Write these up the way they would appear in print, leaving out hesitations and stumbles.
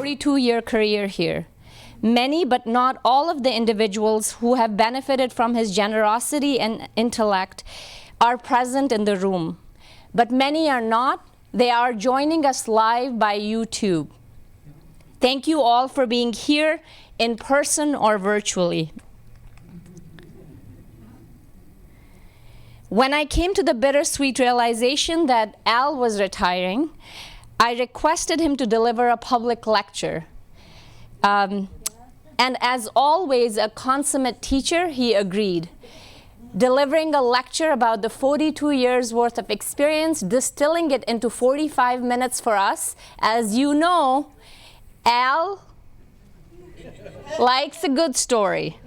42-year career here. Many, but not all of the individuals who have benefited from his generosity and intellect are present in the room. But many are not. They are joining us live by YouTube. Thank you all for being here in person or virtually. When I came to the bittersweet realization that Al was retiring, I requested him to deliver a public lecture. And as always, a consummate teacher, he agreed, delivering a lecture about the 42 years worth of experience, distilling it into 45 minutes for us. As you know, Al likes a good story.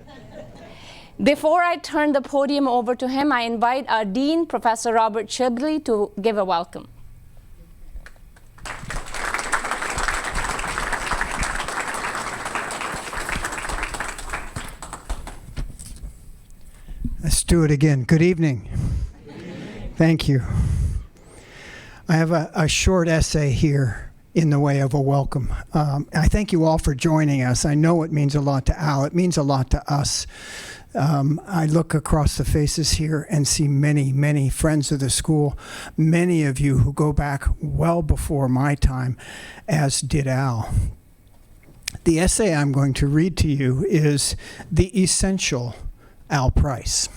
Before I turn the podium over to him, I invite our Dean, Professor Robert Shibley, to give a welcome. Let's do it again. Good evening. Thank you. I have a short essay here in the way of a welcome. I thank you all for joining us. I know it means a lot to Al. It means a lot to us. I look across the faces here and see many, many friends of the school, many of you who go back well before my time, as did Al. The essay I'm going to read to you is The Essential Al Price.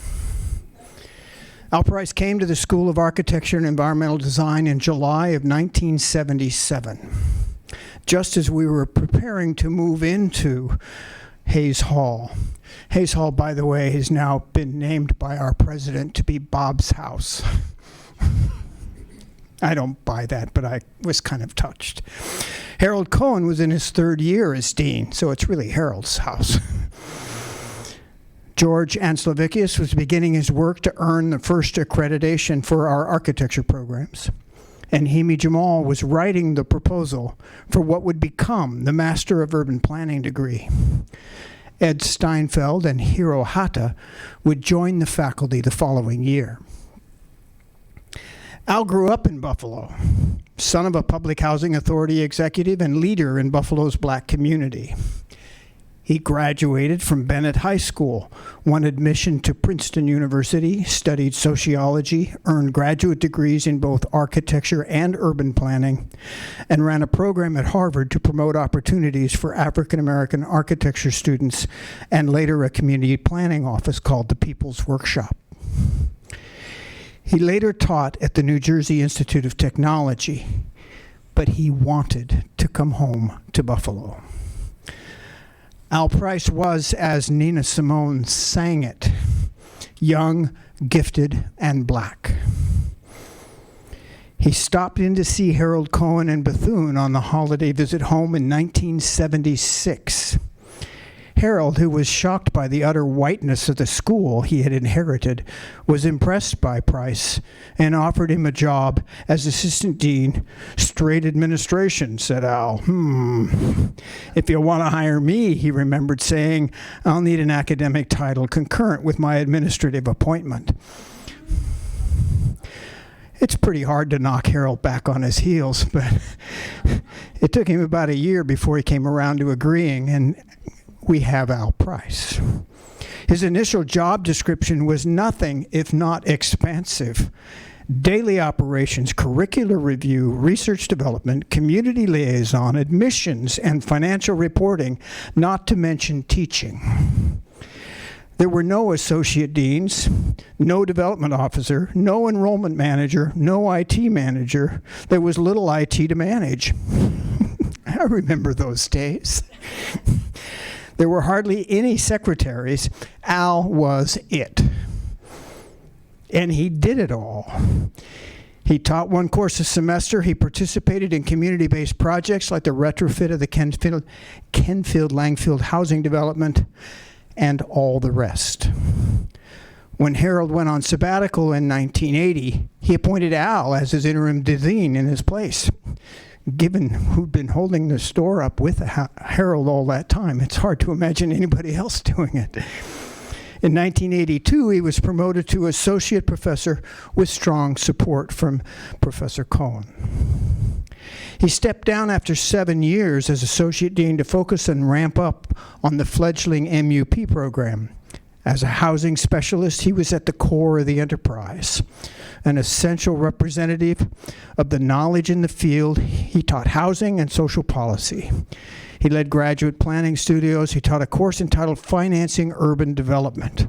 Al Price came to the School of Architecture and Environmental Design in July of 1977, just as we were preparing to move into Hayes Hall. Hayes Hall, by the way, has now been named by our president to be Bob's house. I don't buy that, but I was kind of touched. Harold Cohen was in his third year as dean, so it's really Harold's house. George Anslovicius was beginning his work to earn the first accreditation for our architecture programs. And Himi Jamal was writing the proposal for what would become the Master of Urban Planning degree. Ed Steinfeld and Hiro Hata would join the faculty the following year. Al grew up in Buffalo, son of a public housing authority executive and leader in Buffalo's black community. He graduated from Bennett High School, won admission to Princeton University, studied sociology, earned graduate degrees in both architecture and urban planning, and ran a program at Harvard to promote opportunities for African American architecture students, and later a community planning office called the People's Workshop. He later taught at the New Jersey Institute of Technology, but he wanted to come home to Buffalo. Al Price was, as Nina Simone sang it, young, gifted, and black. He stopped in to see Harold Cohen and Bethune on the holiday visit home in 1976. Harold, who was shocked by the utter whiteness of the school he had inherited, was impressed by Price and offered him a job as assistant dean. Straight administration, said Al. If you want to hire me, he remembered saying, I'll need an academic title concurrent with my administrative appointment. It's pretty hard to knock Harold back on his heels, but it took him about a year before he came around to agreeing, and we have Al Price. His initial job description was nothing if not expansive. Daily operations, curricular review, research development, community liaison, admissions, and financial reporting, not to mention teaching. There were no associate deans, no development officer, no enrollment manager, no IT manager. There was little IT to manage. I remember those days. There were hardly any secretaries. Al was it. And he did it all. He taught one course a semester. He participated in community-based projects like the retrofit of the Kenfield-Langfield housing development and all the rest. When Harold went on sabbatical in 1980, he appointed Al as his interim dean in his place. Given who'd been holding the store up with Harold all that time, it's hard to imagine anybody else doing it. In 1982, he was promoted to associate professor with strong support from Professor Cohen. He stepped down after 7 years as Associate Dean to focus and ramp up on the fledgling MUP program. As a housing specialist, he was at the core of the enterprise. An essential representative of the knowledge in the field, he taught housing and social policy. He led graduate planning studios. He taught a course entitled Financing Urban Development,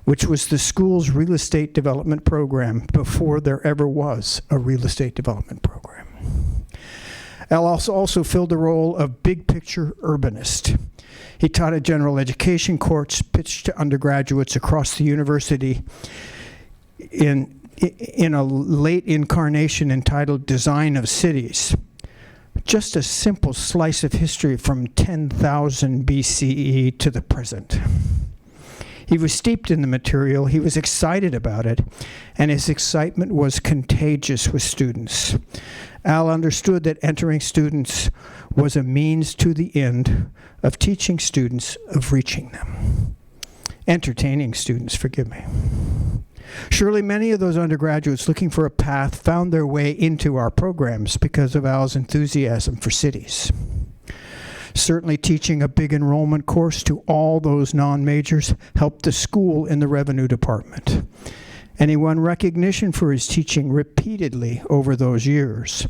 which was the school's real estate development program before there ever was a real estate development program. Al also filled the role of big picture urbanist. He taught a general education course pitched to undergraduates across the university in a late incarnation entitled Design of Cities. Just a simple slice of history from 10,000 BCE to the present. He was steeped in the material, he was excited about it, and his excitement was contagious with students. Al understood that entering students was a means to the end of teaching students, of reaching them. Entertaining students, forgive me. Surely many of those undergraduates looking for a path found their way into our programs because of Al's enthusiasm for cities. Certainly teaching a big enrollment course to all those non-majors helped the school in the revenue department. And he won recognition for his teaching repeatedly over those years.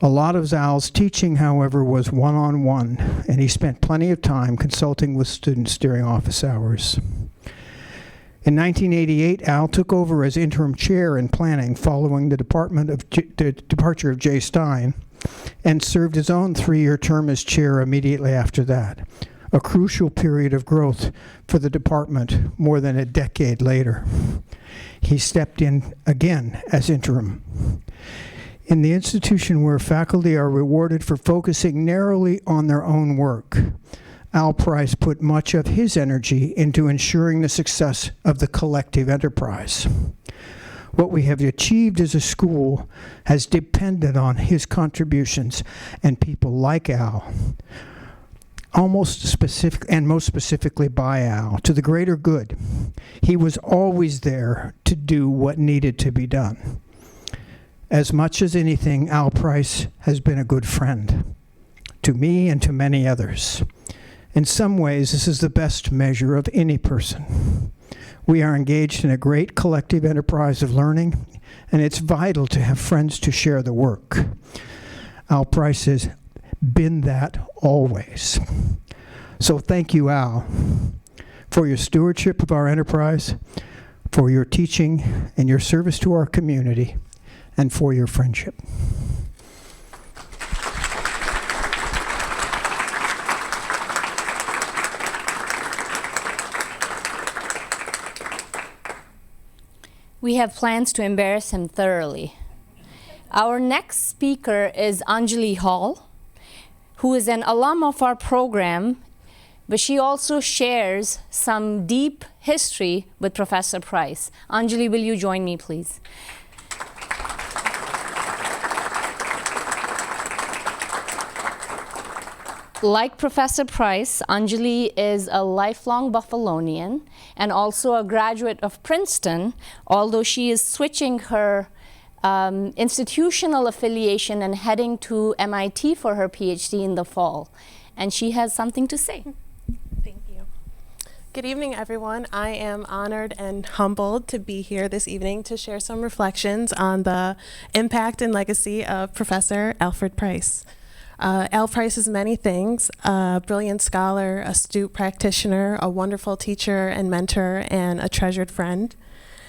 A lot of Al's teaching, however, was one-on-one, and he spent plenty of time consulting with students during office hours. In 1988, Al took over as interim chair in planning following the departure of Jay Stein, and served his own 3-year term as chair immediately after that, a crucial period of growth for the department more than a decade later. He stepped in again as interim. In the institution where faculty are rewarded for focusing narrowly on their own work, Al Price put much of his energy into ensuring the success of the collective enterprise. What we have achieved as a school has depended on his contributions and people like Al, most specifically by Al, to the greater good. He was always there to do what needed to be done. As much as anything, Al Price has been a good friend to me and to many others. In some ways, this is the best measure of any person. We are engaged in a great collective enterprise of learning, and it's vital to have friends to share the work. Al Price has been that always. So thank you, Al, for your stewardship of our enterprise, for your teaching and your service to our community, and for your friendship. We have plans to embarrass him thoroughly. Our next speaker is Enjoli Hall, who is an alum of our program, but she also shares some deep history with Professor Price. Enjoli, will you join me, please? Like Professor Price, Enjoli is a lifelong Buffalonian and also a graduate of Princeton, although she is switching her institutional affiliation and heading to MIT for her PhD in the fall. And she has something to say. Thank you. Good evening, everyone. I am honored and humbled to be here this evening to share some reflections on the impact and legacy of Professor Alfred Price. Al Price is many things: a brilliant scholar, astute practitioner, a wonderful teacher and mentor, and a treasured friend.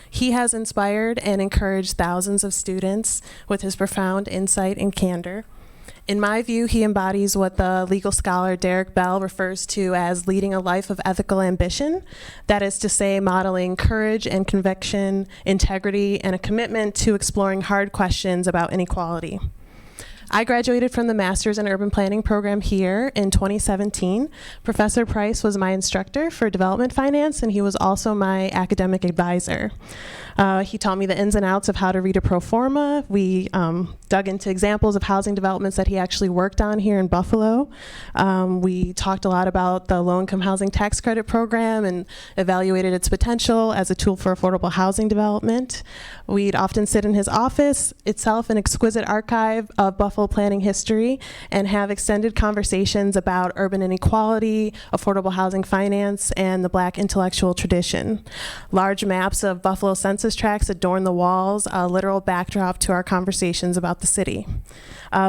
He has inspired and encouraged thousands of students with his profound insight and candor. In my view, he embodies what the legal scholar Derek Bell refers to as leading a life of ethical ambition. That is to say, modeling courage and conviction, integrity, and a commitment to exploring hard questions about inequality. I graduated from the Master's in Urban Planning program here in 2017. Professor Price was my instructor for development finance, and he was also my academic advisor. He taught me the ins and outs of how to read a pro forma. We dug into examples of housing developments that he actually worked on here in Buffalo. We talked a lot about the low-income housing tax credit program and evaluated its potential as a tool for affordable housing development. We'd often sit in his office, itself an exquisite archive of Buffalo planning history, and have extended conversations about urban inequality, affordable housing finance, and the Black intellectual tradition. Large maps of Buffalo census tracts adorn the walls, a literal backdrop to our conversations about the city.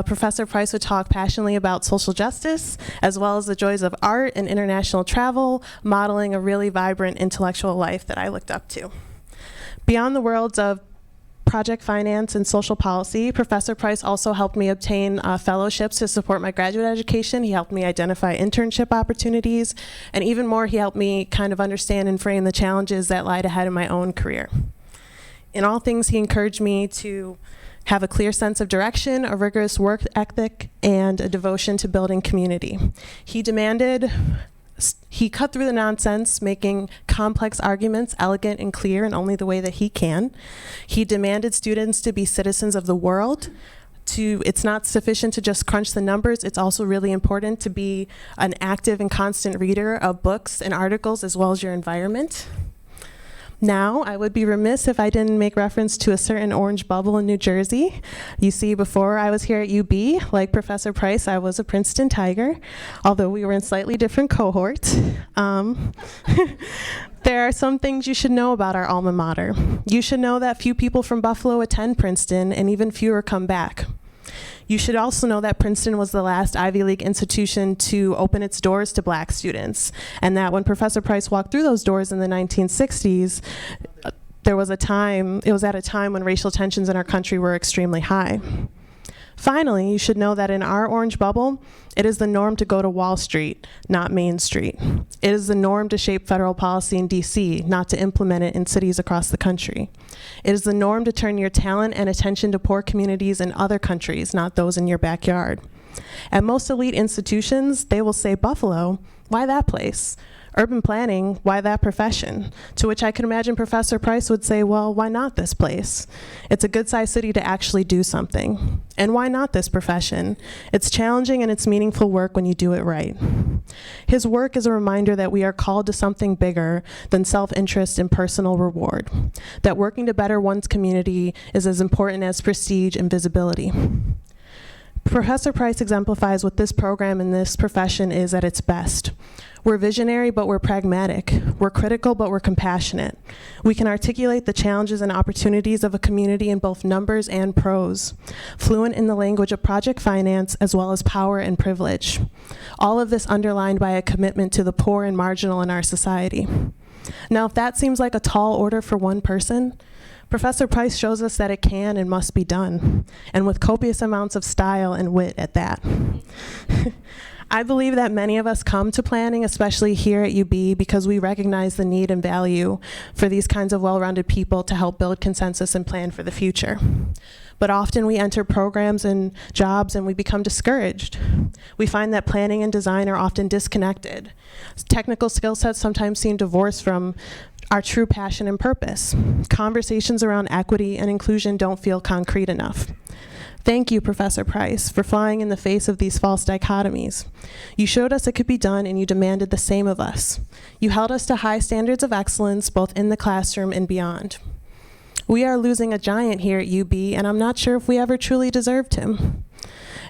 Professor Price would talk passionately about social justice, as well as the joys of art and international travel, modeling a really vibrant intellectual life that I looked up to. Beyond the worlds of project finance and social policy, Professor Price also helped me obtain fellowships to support my graduate education. He helped me identify internship opportunities, and even more, he helped me kind of understand and frame the challenges that lied ahead in my own career. In all things, he encouraged me to have a clear sense of direction, a rigorous work ethic, and a devotion to building community. He cut through the nonsense, making complex arguments elegant and clear in only the way that he can. He demanded students to be citizens of the world. It's not sufficient to just crunch the numbers, it's also really important to be an active and constant reader of books and articles as well as your environment. Now, I would be remiss if I didn't make reference to a certain orange bubble in New Jersey. You see, before I was here at UB, like Professor Price, I was a Princeton Tiger, although we were in slightly different cohorts. There are some things you should know about our alma mater. You should know that few people from Buffalo attend Princeton, and even fewer come back. You should also know that Princeton was the last Ivy League institution to open its doors to Black students, and that when Professor Price walked through those doors in the 1960s, it was at a time when racial tensions in our country were extremely high. Finally, you should know that in our orange bubble, it is the norm to go to Wall Street, not Main Street. It is the norm to shape federal policy in DC, not to implement it in cities across the country. It is the norm to turn your talent and attention to poor communities in other countries, not those in your backyard. At most elite institutions, they will say, Buffalo, why that place? Urban planning, why that profession? To which I can imagine Professor Price would say, well, why not this place? It's a good-sized city to actually do something. And why not this profession? It's challenging and it's meaningful work when you do it right. His work is a reminder that we are called to something bigger than self-interest and personal reward. That working to better one's community is as important as prestige and visibility. Professor Price exemplifies what this program and this profession is at its best. We're visionary, but we're pragmatic. We're critical, but we're compassionate. We can articulate the challenges and opportunities of a community in both numbers and prose, fluent in the language of project finance as well as power and privilege. All of this underlined by a commitment to the poor and marginal in our society. Now, if that seems like a tall order for one person, Professor Price shows us that it can and must be done, and with copious amounts of style and wit at that. I believe that many of us come to planning, especially here at UB, because we recognize the need and value for these kinds of well-rounded people to help build consensus and plan for the future. But often we enter programs and jobs and we become discouraged. We find that planning and design are often disconnected. Technical skill sets sometimes seem divorced from our true passion and purpose. Conversations around equity and inclusion don't feel concrete enough. Thank you, Professor Price, for flying in the face of these false dichotomies. You showed us it could be done and you demanded the same of us. You held us to high standards of excellence both in the classroom and beyond. We are losing a giant here at UB, and I'm not sure if we ever truly deserved him.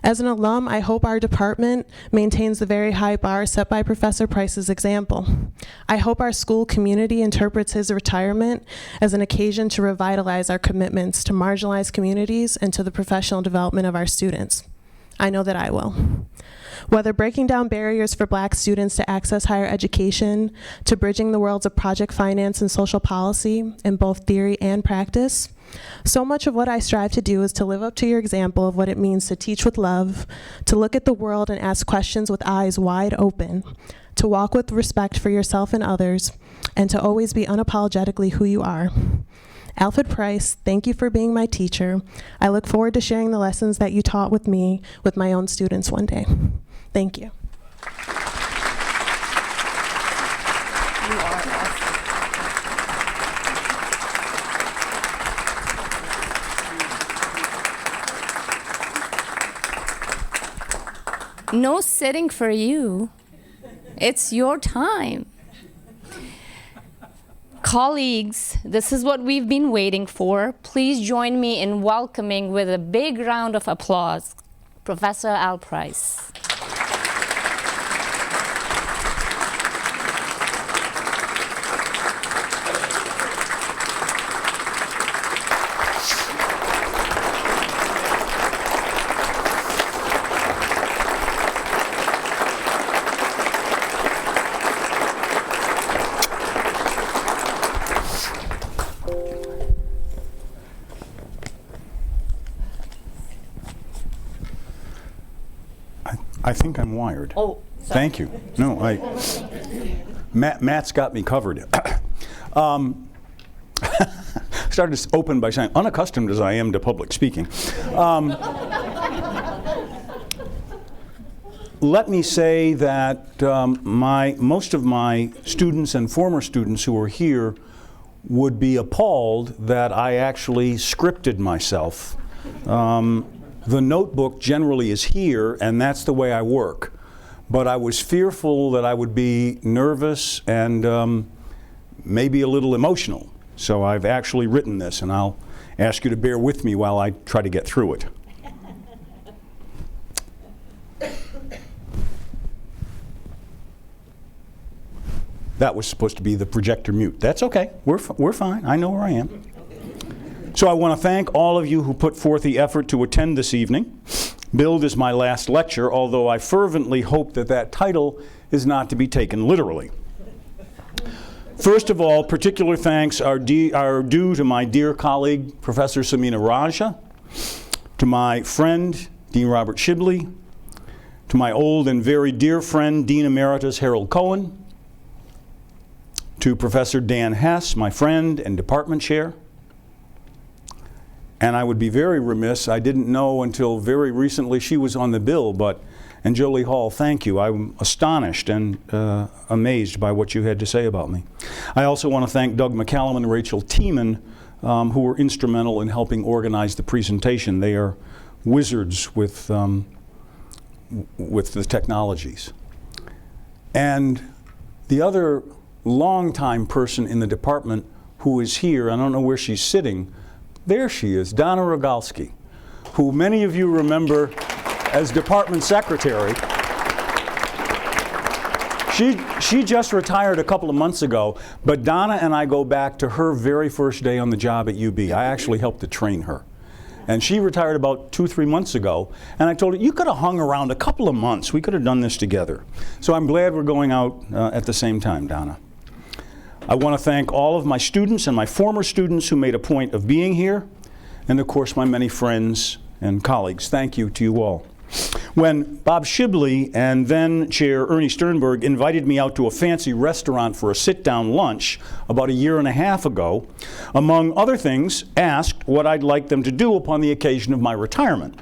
As an alum, I hope our department maintains the very high bar set by Professor Price's example. I hope our school community interprets his retirement as an occasion to revitalize our commitments to marginalized communities and to the professional development of our students. I know that I will. Whether breaking down barriers for Black students to access higher education, to bridging the worlds of project finance and social policy in both theory and practice, so much of what I strive to do is to live up to your example of what it means to teach with love, to look at the world and ask questions with eyes wide open, to walk with respect for yourself and others, and to always be unapologetically who you are. Alfred Price, thank you for being my teacher. I look forward to sharing the lessons that you taught with me with my own students one day. Thank you. No sitting for you. It's your time. Colleagues, this is what we've been waiting for. Please join me in welcoming with a big round of applause, Professor Al Price. I think I'm wired. Oh, sorry. Thank you. No, Matt's got me covered. Started to open by saying, unaccustomed as I am to public speaking. Let me say that most of my students and former students who are here would be appalled that I actually scripted myself. The notebook generally is here, and that's the way I work. But I was fearful that I would be nervous and maybe a little emotional. So I've actually written this, and I'll ask you to bear with me while I try to get through it. That was supposed to be the projector mute. That's okay. We're fine. I know where I am. So I want to thank all of you who put forth the effort to attend this evening. Billed is my last lecture, although I fervently hope that that title is not to be taken literally. First of all, particular thanks are due to my dear colleague, Professor Samina Raja, to my friend, Dean Robert Shibley, to my old and very dear friend, Dean Emeritus Harold Cohen, to Professor Dan Hess, my friend and department chair. And I would be very remiss, I didn't know until very recently she was on the bill, but Enjoli Hall, thank you. I'm astonished and amazed by what you had to say about me. I also want to thank Doug McCallum and Rachel Tiemann, who were instrumental in helping organize the presentation. They are wizards with the technologies. And the other longtime person in the department who is here, I don't know where she's sitting, there she is, Donna Rogalski, who many of you remember as department secretary. She just retired a couple of months ago, but Donna and I go back to her very first day on the job at UB. I actually helped to train her. And she retired about 2-3 months ago, and I told her, you could have hung around a couple of months. We could have done this together. So I'm glad we're going out at the same time, Donna. I want to thank all of my students and my former students who made a point of being here, and of course my many friends and colleagues. Thank you to you all. When Bob Shibley and then Chair Ernie Sternberg invited me out to a fancy restaurant for a sit-down lunch about 1.5 years ago, among other things, asked what I'd like them to do upon the occasion of my retirement.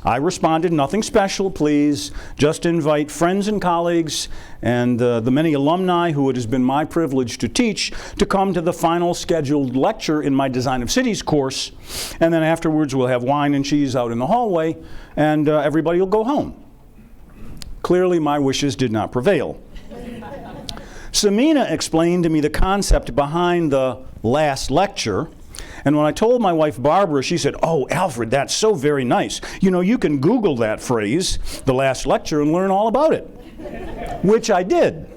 I responded, nothing special, please. Just invite friends and colleagues and the many alumni who it has been my privilege to teach to come to the final scheduled lecture in my Design of Cities course. And then afterwards we'll have wine and cheese out in the hallway and everybody will go home. Clearly my wishes did not prevail. Samina explained to me the concept behind the last lecture. And when I told my wife Barbara, she said, oh, Alfred, that's so very nice. You know, you can Google that phrase, the last lecture, and learn all about it, which I did.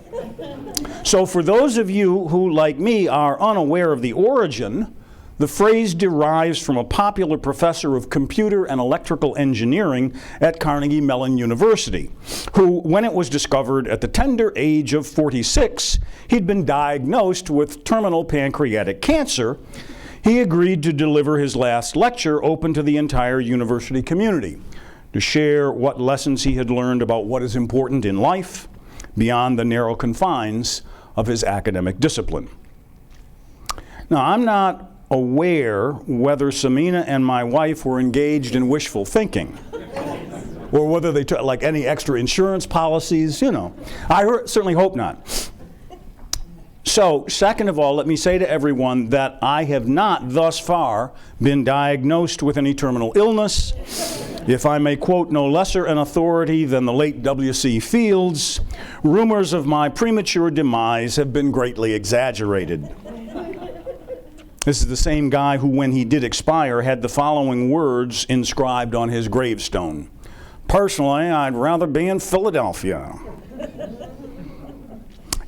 So for those of you who, like me, are unaware of the origin, the phrase derives from a popular professor of computer and electrical engineering at Carnegie Mellon University, who, when it was discovered at the tender age of 46, he'd been diagnosed with terminal pancreatic cancer. He agreed to deliver his last lecture open to the entire university community to share what lessons he had learned about what is important in life beyond the narrow confines of his academic discipline. Now, I'm not aware whether Samina and my wife were engaged in wishful thinking or whether they took like any extra insurance policies, you know. I certainly hope not. So, second of all, let me say to everyone that I have not thus far been diagnosed with any terminal illness. If I may quote no lesser an authority than the late W.C. Fields, rumors of my premature demise have been greatly exaggerated. This is the same guy who, when he did expire, had the following words inscribed on his gravestone. Personally, I'd rather be in Philadelphia.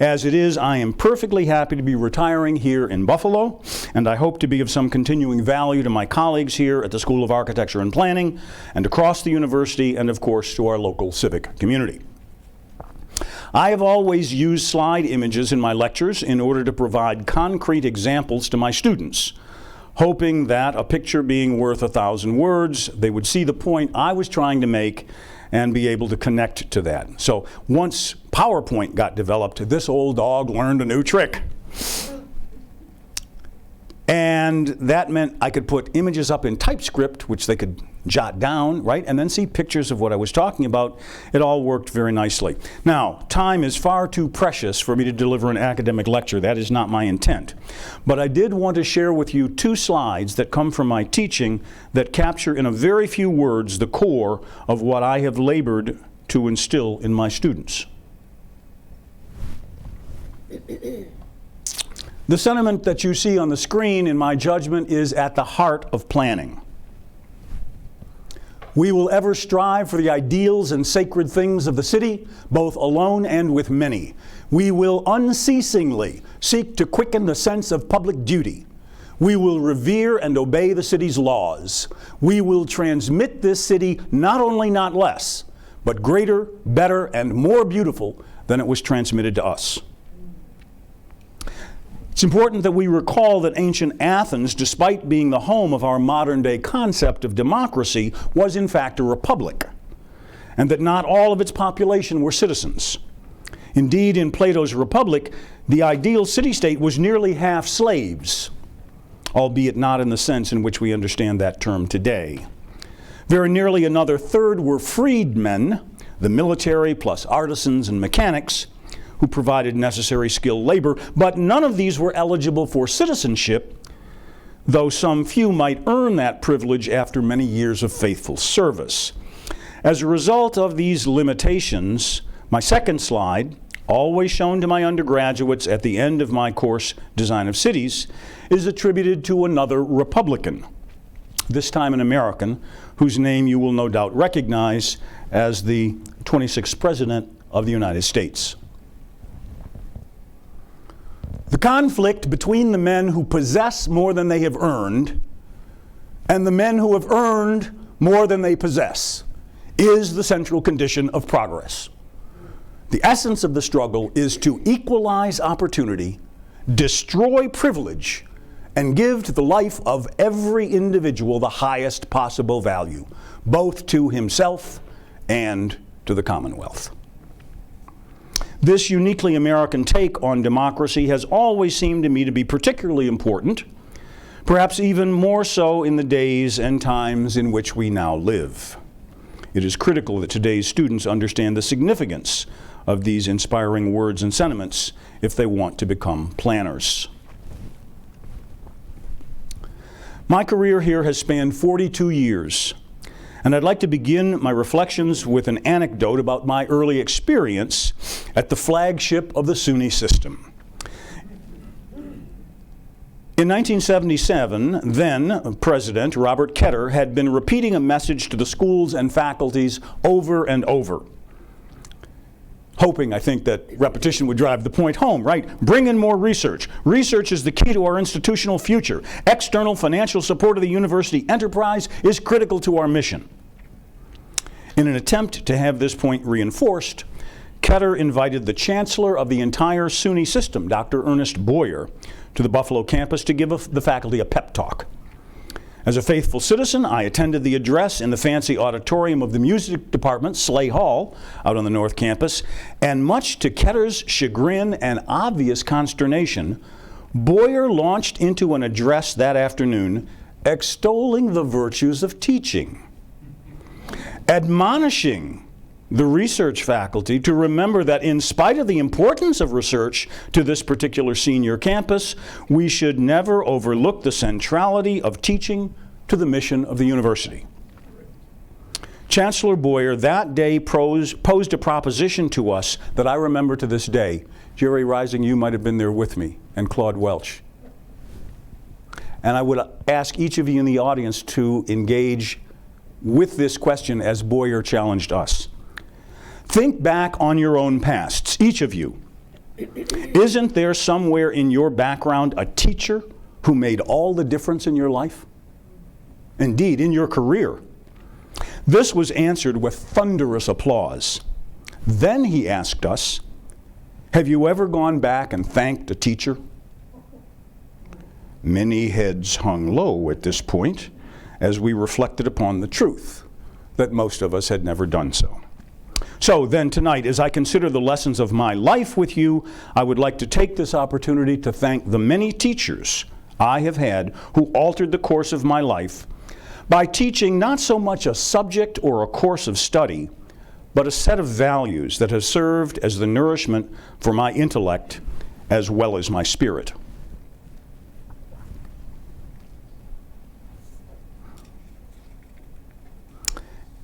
As it is, I am perfectly happy to be retiring here in Buffalo, and I hope to be of some continuing value to my colleagues here at the School of Architecture and Planning, and across the university, and of course to our local civic community. I have always used slide images in my lectures in order to provide concrete examples to my students, hoping that, a picture being worth 1,000 words, they would see the point I was trying to make and be able to connect to that. So once PowerPoint got developed, this old dog learned a new trick. And that meant I could put images up in TypeScript, which they could jot down, right, and then see pictures of what I was talking about. It all worked very nicely. Now, time is far too precious for me to deliver an academic lecture. That is not my intent. But I did want to share with you 2 slides that come from my teaching that capture in a very few words the core of what I have labored to instill in my students. The sentiment that you see on the screen, in my judgment, is at the heart of planning. We will ever strive for the ideals and sacred things of the city, both alone and with many. We will unceasingly seek to quicken the sense of public duty. We will revere and obey the city's laws. We will transmit this city not only not less, but greater, better, and more beautiful than it was transmitted to us. It's important that we recall that ancient Athens, despite being the home of our modern-day concept of democracy, was in fact a republic, and that not all of its population were citizens. Indeed, in Plato's Republic, the ideal city-state was nearly half slaves, albeit not in the sense in which we understand that term today. Very nearly another third were freedmen, the military plus artisans and mechanics, who provided necessary skilled labor, but none of these were eligible for citizenship, though some few might earn that privilege after many years of faithful service. As a result of these limitations, my second slide, always shown to my undergraduates at the end of my course, Design of Cities, is attributed to another Republican, this time an American, whose name you will no doubt recognize as the 26th President of the United States. The conflict between the men who possess more than they have earned and the men who have earned more than they possess is the central condition of progress. The essence of the struggle is to equalize opportunity, destroy privilege, and give to the life of every individual the highest possible value, both to himself and to the Commonwealth. This uniquely American take on democracy has always seemed to me to be particularly important, perhaps even more so in the days and times in which we now live. It is critical that today's students understand the significance of these inspiring words and sentiments if they want to become planners. My career here has spanned 42 years. And I'd like to begin my reflections with an anecdote about my early experience at the flagship of the SUNY system. In 1977, then President Robert Ketter had been repeating a message to the schools and faculties over and over, hoping, I think, that repetition would drive the point home, right? Bring in more research. Research is the key to our institutional future. External financial support of the university enterprise is critical to our mission. In an attempt to have this point reinforced, Ketter invited the chancellor of the entire SUNY system, Dr. Ernest Boyer, to the Buffalo campus to give the faculty a pep talk. As a faithful citizen, I attended the address in the fancy auditorium of the music department, Slay Hall, out on the North Campus, and much to Ketter's chagrin and obvious consternation, Boyer launched into an address that afternoon extolling the virtues of teaching, admonishing the research faculty to remember that in spite of the importance of research to this particular senior campus, we should never overlook the centrality of teaching to the mission of the university. Chancellor Boyer that day posed a proposition to us that I remember to this day. Jerry Rising, you might have been there with me, and Claude Welch. And I would ask each of you in the audience to engage with this question as Boyer challenged us. Think back on your own pasts, each of you. Isn't there somewhere in your background a teacher who made all the difference in your life? Indeed, in your career. This was answered with thunderous applause. Then he asked us, have you ever gone back and thanked a teacher? Many heads hung low at this point as we reflected upon the truth that most of us had never done so. So then tonight, as I consider the lessons of my life with you, I would like to take this opportunity to thank the many teachers I have had who altered the course of my life by teaching not so much a subject or a course of study, but a set of values that have served as the nourishment for my intellect as well as my spirit.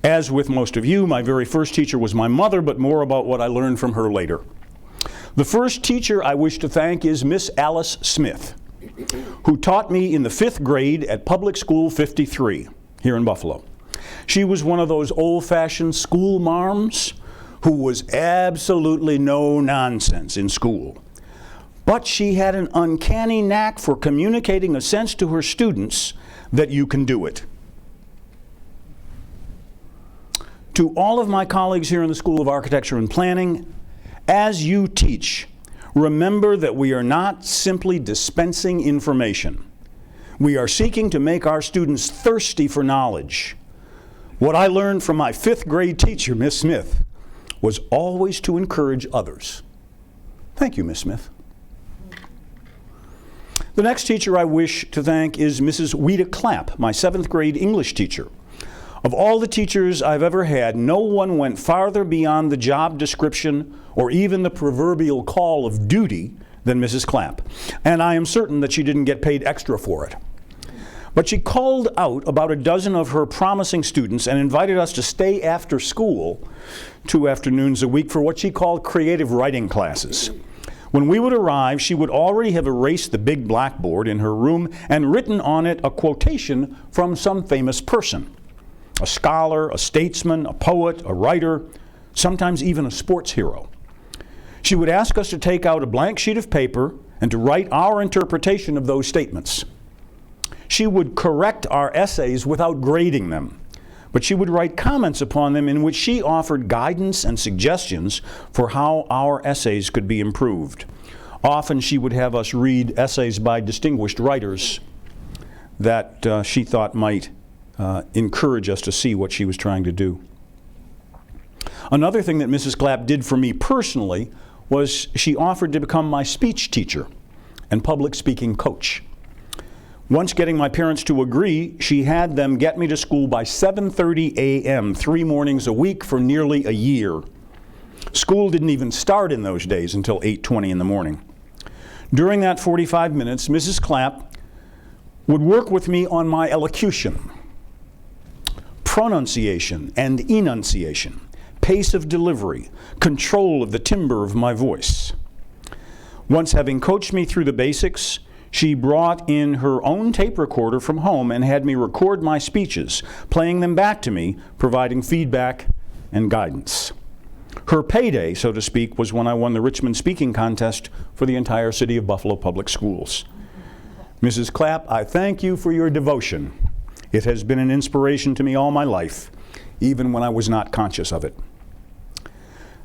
As with most of you, my very first teacher was my mother, but more about what I learned from her later. The first teacher I wish to thank is Miss Alice Smith, who taught me in the 5th grade at Public School 53 here in Buffalo. She was one of those old-fashioned school marms who was absolutely no nonsense in school. But she had an uncanny knack for communicating a sense to her students that you can do it. To all of my colleagues here in the School of Architecture and Planning, as you teach, remember that we are not simply dispensing information. We are seeking to make our students thirsty for knowledge. What I learned from my 5th grade teacher, Miss Smith, was always to encourage others. Thank you, Miss Smith. The next teacher I wish to thank is Mrs. Weta Clapp, my 7th grade English teacher. Of all the teachers I've ever had, no one went farther beyond the job description or even the proverbial call of duty than Mrs. Clapp. And I am certain that she didn't get paid extra for it. But she called out about a dozen of her promising students and invited us to stay after school 2 afternoons a week for what she called creative writing classes. When we would arrive, she would already have erased the big blackboard in her room and written on it a quotation from some famous person. A scholar, a statesman, a poet, a writer, sometimes even a sports hero. She would ask us to take out a blank sheet of paper and to write our interpretation of those statements. She would correct our essays without grading them, but she would write comments upon them in which she offered guidance and suggestions for how our essays could be improved. Often she would have us read essays by distinguished writers that she thought might encourage us to see what she was trying to do. Another thing that Mrs. Clapp did for me personally was she offered to become my speech teacher and public speaking coach. Once getting my parents to agree, she had them get me to school by 7:30 a.m. 3 mornings a week for nearly a year. School didn't even start in those days until 8:20 in the morning. During that 45 minutes, Mrs. Clapp would work with me on my elocution, pronunciation and enunciation, pace of delivery, control of the timbre of my voice. Once having coached me through the basics, she brought in her own tape recorder from home and had me record my speeches, playing them back to me, providing feedback and guidance. Her payday, so to speak, was when I won the Richmond Speaking Contest for the entire city of Buffalo Public Schools. Mrs. Clapp, I thank you for your devotion. It has been an inspiration to me all my life, even when I was not conscious of it.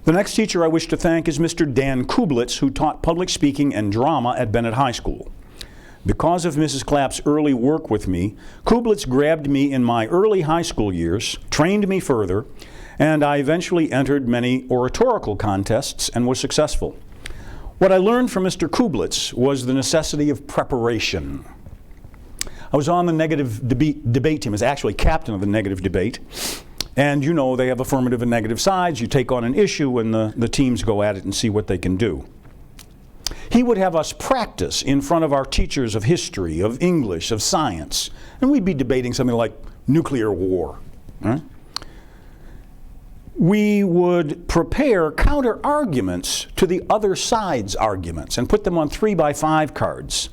The next teacher I wish to thank is Mr. Dan Kublitz, who taught public speaking and drama at Bennett High School. Because of Mrs. Clapp's early work with me, Kublitz grabbed me in my early high school years, trained me further, and I eventually entered many oratorical contests and was successful. What I learned from Mr. Kublitz was the necessity of preparation. I was on the negative debate team. I was actually captain of the negative debate. And you know, they have affirmative and negative sides. You take on an issue and the teams go at it and see what they can do. He would have us practice in front of our teachers of history, of English, of science. And we'd be debating something like nuclear war. Right? we would prepare counter arguments to the other side's arguments and put them on 3x5 cards.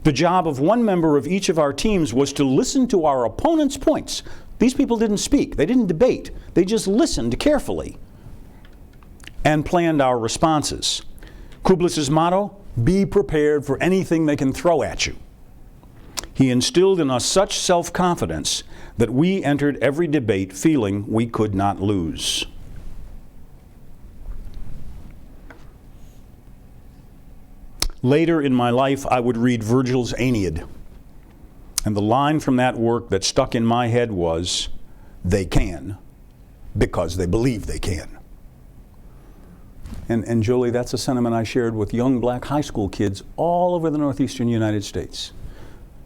The job of one member of each of our teams was to listen to our opponent's points. These people didn't speak, they didn't debate, they just listened carefully and planned our responses. Kublitz's motto, be prepared for anything they can throw at you. He instilled in us such self-confidence that we entered every debate feeling we could not lose. Later in my life, I would read Virgil's Aeneid. And the line from that work that stuck in my head was, they can because they believe they can. And Enjoli, that's a sentiment I shared with young black high school kids all over the northeastern United States.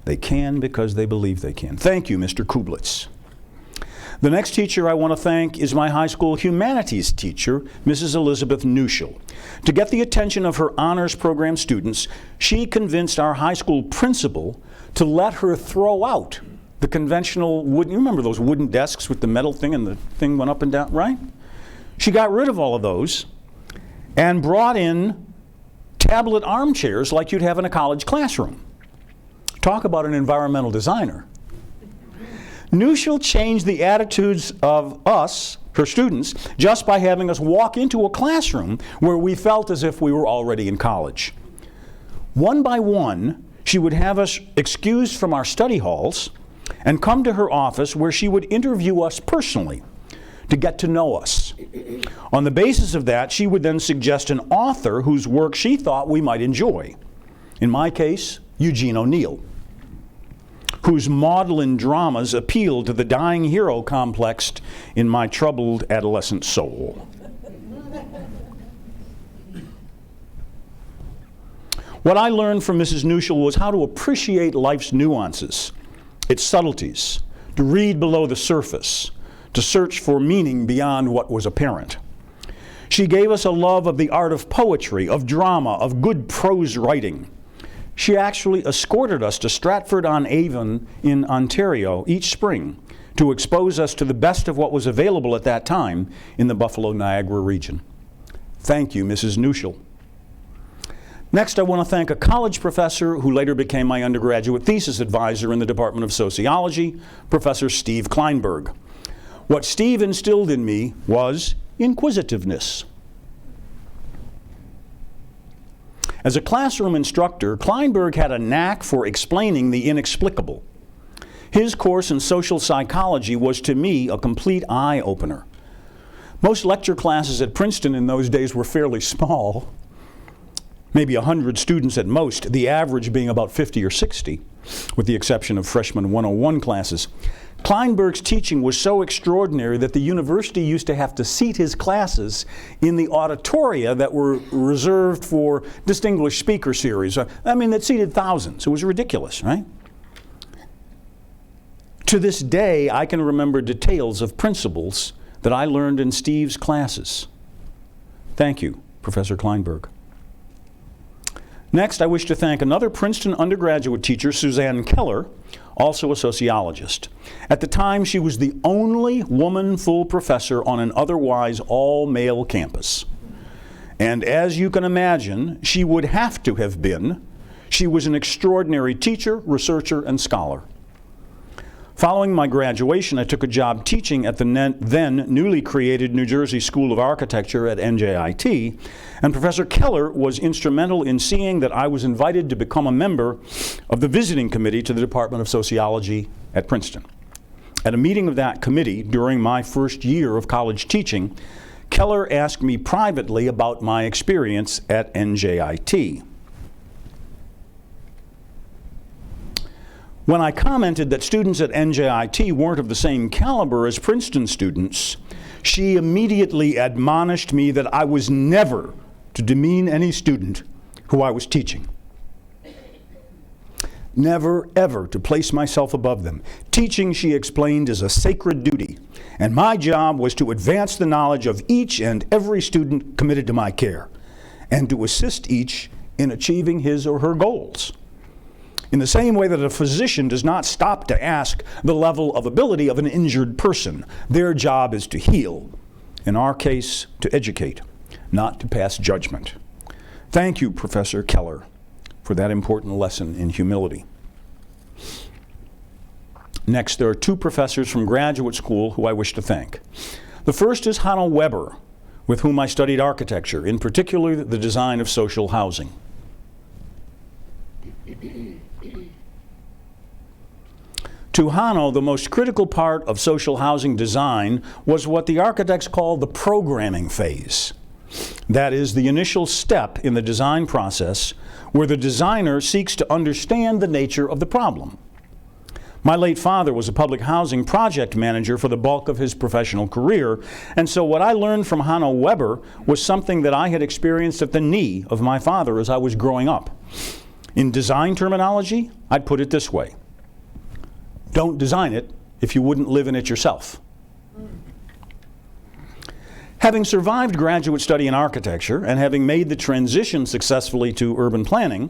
They can because they believe they can. Thank you, Mr. Kublitz. The next teacher I want to thank is my high school humanities teacher, Mrs. Elizabeth Neuschel. To get the attention of her honors program students, she convinced our high school principal to let her throw out the conventional wooden, you remember those wooden desks with the metal thing and the thing went up and down, right? She got rid of all of those and brought in tablet armchairs like you'd have in a college classroom. Talk about an environmental designer. Neuschel changed the attitudes of us, her students, just by having us walk into a classroom where we felt as if we were already in college. One by one, she would have us excused from our study halls and come to her office where she would interview us personally to get to know us. On the basis of that, she would then suggest an author whose work she thought we might enjoy. In my case, Eugene O'Neill, whose maudlin dramas appealed to the dying hero complex in my troubled adolescent soul. What I learned from Mrs. Neuschel was how to appreciate life's nuances, its subtleties, to read below the surface, to search for meaning beyond what was apparent. She gave us a love of the art of poetry, of drama, of good prose writing. She actually escorted us to Stratford-on-Avon in Ontario each spring to expose us to the best of what was available at that time in the Buffalo-Niagara region. Thank you, Mrs. Neuschel. Next, I want to thank a college professor who later became my undergraduate thesis advisor in the Department of Sociology, Professor Steve Kleinberg. What Steve instilled in me was inquisitiveness. As a classroom instructor, Kleinberg had a knack for explaining the inexplicable. His course in social psychology was, to me, a complete eye-opener. Most lecture classes at Princeton in those days were fairly small, maybe 100 students at most, the average being about 50 or 60, with the exception of freshman 101 classes. Kleinberg's teaching was so extraordinary that the university used to have to seat his classes in the auditoria that were reserved for distinguished speaker series. I mean, that seated thousands. It was ridiculous, right? To this day, I can remember details of principles that I learned in Steve's classes. Thank you, Professor Kleinberg. Next, I wish to thank another Princeton undergraduate teacher, Suzanne Keller, also a sociologist. At the time, she was the only woman full professor on an otherwise all-male campus. And as you can imagine, she would have to have been. She was an extraordinary teacher, researcher, and scholar. Following my graduation, I took a job teaching at the then newly created New Jersey School of Architecture at NJIT, and Professor Keller was instrumental in seeing that I was invited to become a member of the visiting committee to the Department of Sociology at Princeton. At a meeting of that committee during my first year of college teaching, Keller asked me privately about my experience at NJIT. When I commented that students at NJIT weren't of the same caliber as Princeton students, she immediately admonished me that I was never to demean any student who I was teaching. Never, ever to place myself above them. Teaching, she explained, is a sacred duty, and my job was to advance the knowledge of each and every student committed to my care, and to assist each in achieving his or her goals. In the same way that a physician does not stop to ask the level of ability of an injured person. Their job is to heal. In our case, to educate, not to pass judgment. Thank you, Professor Keller, for that important lesson in humility. Next, there are two professors from graduate school who I wish to thank. The first is Hanno Weber, with whom I studied architecture, in particular the design of social housing. To Hanno, the most critical part of social housing design was what the architects call the programming phase. That is, the initial step in the design process where the designer seeks to understand the nature of the problem. My late father was a public housing project manager for the bulk of his professional career, and so what I learned from Hanno Weber was something that I had experienced at the knee of my father as I was growing up. In design terminology, I'd put it this way: don't design it if you wouldn't live in it yourself. Having survived graduate study in architecture and having made the transition successfully to urban planning,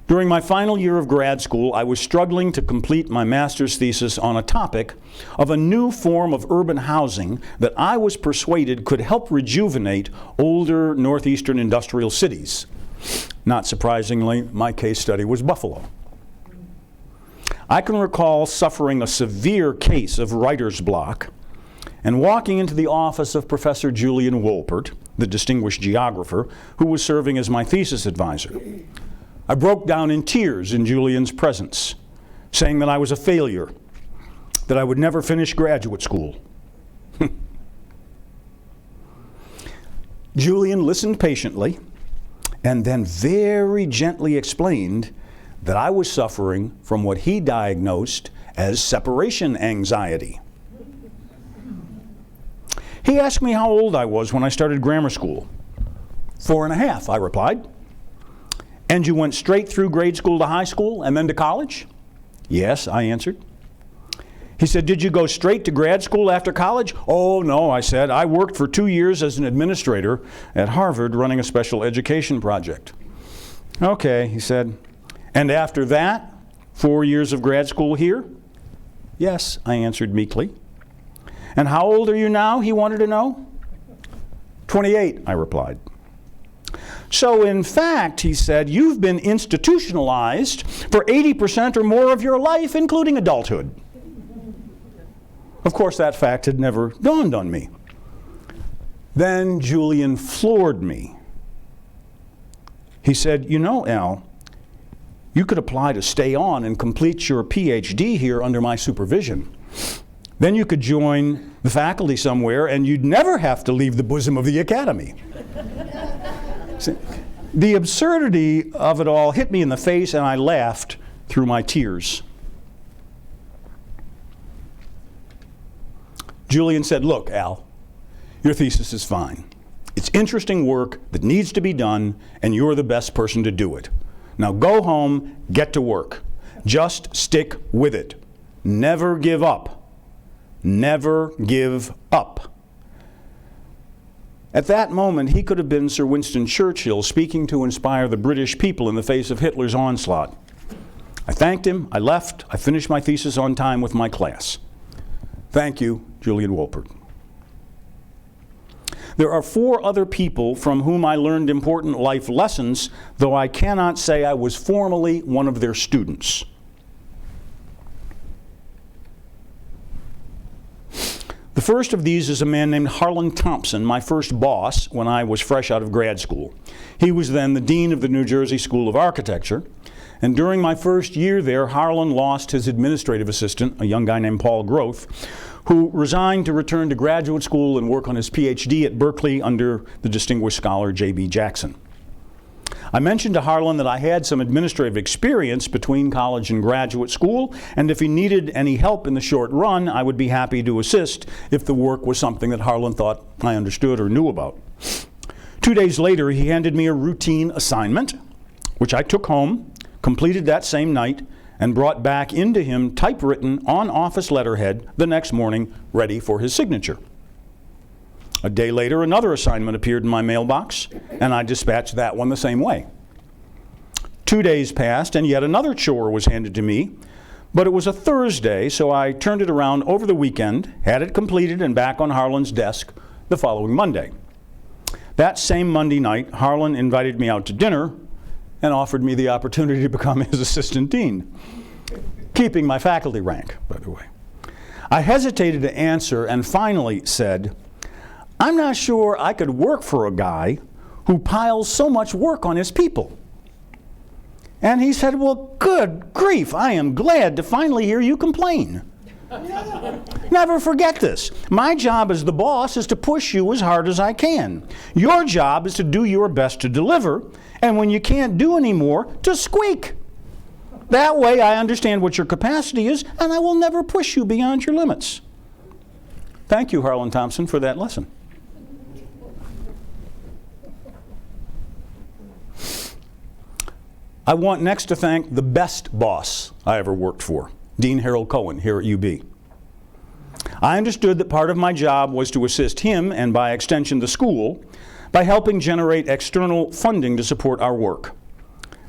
during my final year of grad school, I was struggling to complete my master's thesis on a topic of a new form of urban housing that I was persuaded could help rejuvenate older northeastern industrial cities. Not surprisingly, my case study was Buffalo. I can recall suffering a severe case of writer's block and walking into the office of Professor Julian Wolpert, the distinguished geographer, who was serving as my thesis advisor. I broke down in tears in Julian's presence, saying that I was a failure, that I would never finish graduate school. Julian listened patiently and then very gently explained that I was suffering from what he diagnosed as separation anxiety. He asked me how old I was when I started grammar school. 4.5, I replied. And you went straight through grade school to high school and then to college? Yes, I answered. He said, did you go straight to grad school after college? Oh, no, I said. I worked for 2 years as an administrator at Harvard running a special education project. Okay, he said. And after that, 4 years of grad school here? Yes, I answered meekly. And how old are you now, he wanted to know? 28, I replied. So in fact, he said, you've been institutionalized for 80% or more of your life, including adulthood. Of course, that fact had never dawned on me. Then Julian floored me. He said, you know, Al, you could apply to stay on and complete your PhD here under my supervision. Then you could join the faculty somewhere and you'd never have to leave the bosom of the academy. See, the absurdity of it all hit me in the face and I laughed through my tears. Julian said, look, Al, your thesis is fine. It's interesting work that needs to be done and you're the best person to do it. Now go home, get to work. Just stick with it. Never give up. Never give up. At that moment, he could have been Sir Winston Churchill speaking to inspire the British people in the face of Hitler's onslaught. I thanked him, I left, I finished my thesis on time with my class. Thank you, Julian Wolpert. There are 4 other people from whom I learned important life lessons, though I cannot say I was formally one of their students. The first of these is a man named Harlan Thompson, my first boss when I was fresh out of grad school. He was then the dean of the New Jersey School of Architecture, and during my first year there, Harlan lost his administrative assistant, a young guy named Paul Groth, who resigned to return to graduate school and work on his PhD at Berkeley under the distinguished scholar J.B. Jackson. I mentioned to Harlan that I had some administrative experience between college and graduate school, and if he needed any help in the short run, I would be happy to assist if the work was something that Harlan thought I understood or knew about. 2 days later, he handed me a routine assignment, which I took home, completed that same night, and brought back into him typewritten on office letterhead the next morning, ready for his signature. A day later, another assignment appeared in my mailbox, and I dispatched that one the same way. 2 days passed, and yet another chore was handed to me, but it was a Thursday, so I turned it around over the weekend, had it completed and back on Harlan's desk the following Monday. That same Monday night, Harlan invited me out to dinner and offered me the opportunity to become his assistant dean, keeping my faculty rank, by the way. I hesitated to answer and finally said, "I'm not sure I could work for a guy who piles so much work on his people." And he said, "Well, good grief, I am glad to finally hear you complain." Never forget this. My job as the boss is to push you as hard as I can. Your job is to do your best to deliver, and when you can't do any more, to squeak. That way I understand what your capacity is, and I will never push you beyond your limits. Thank you, Harlan Thompson, for that lesson. I want next to thank the best boss I ever worked for, Dean Harold Cohen here at UB. I understood that part of my job was to assist him, and by extension the school, by helping generate external funding to support our work.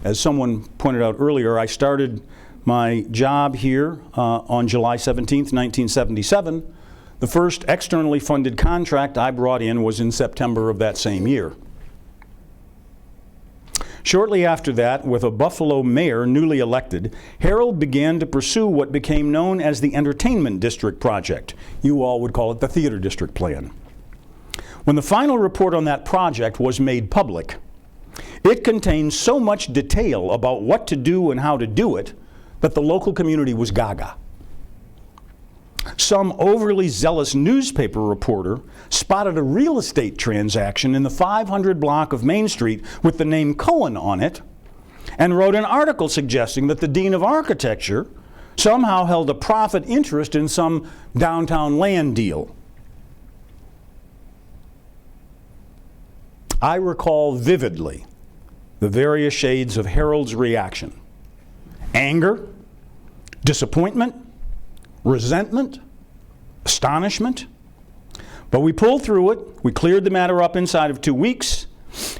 As someone pointed out earlier, I started my job here on July 17th, 1977. The first externally funded contract I brought in was in September of that same year. Shortly after that, with a Buffalo mayor newly elected, Harold began to pursue what became known as the Entertainment District Project. You all would call it the Theater District Plan. When the final report on that project was made public, it contained so much detail about what to do and how to do it that the local community was gaga. Some overly zealous newspaper reporter spotted a real estate transaction in the 500 block of Main Street with the name Cohen on it and wrote an article suggesting that the Dean of Architecture somehow held a profit interest in some downtown land deal. I recall vividly the various shades of Harold's reaction: anger, disappointment, resentment, astonishment. But we pulled through it. We cleared the matter up inside of 2 weeks,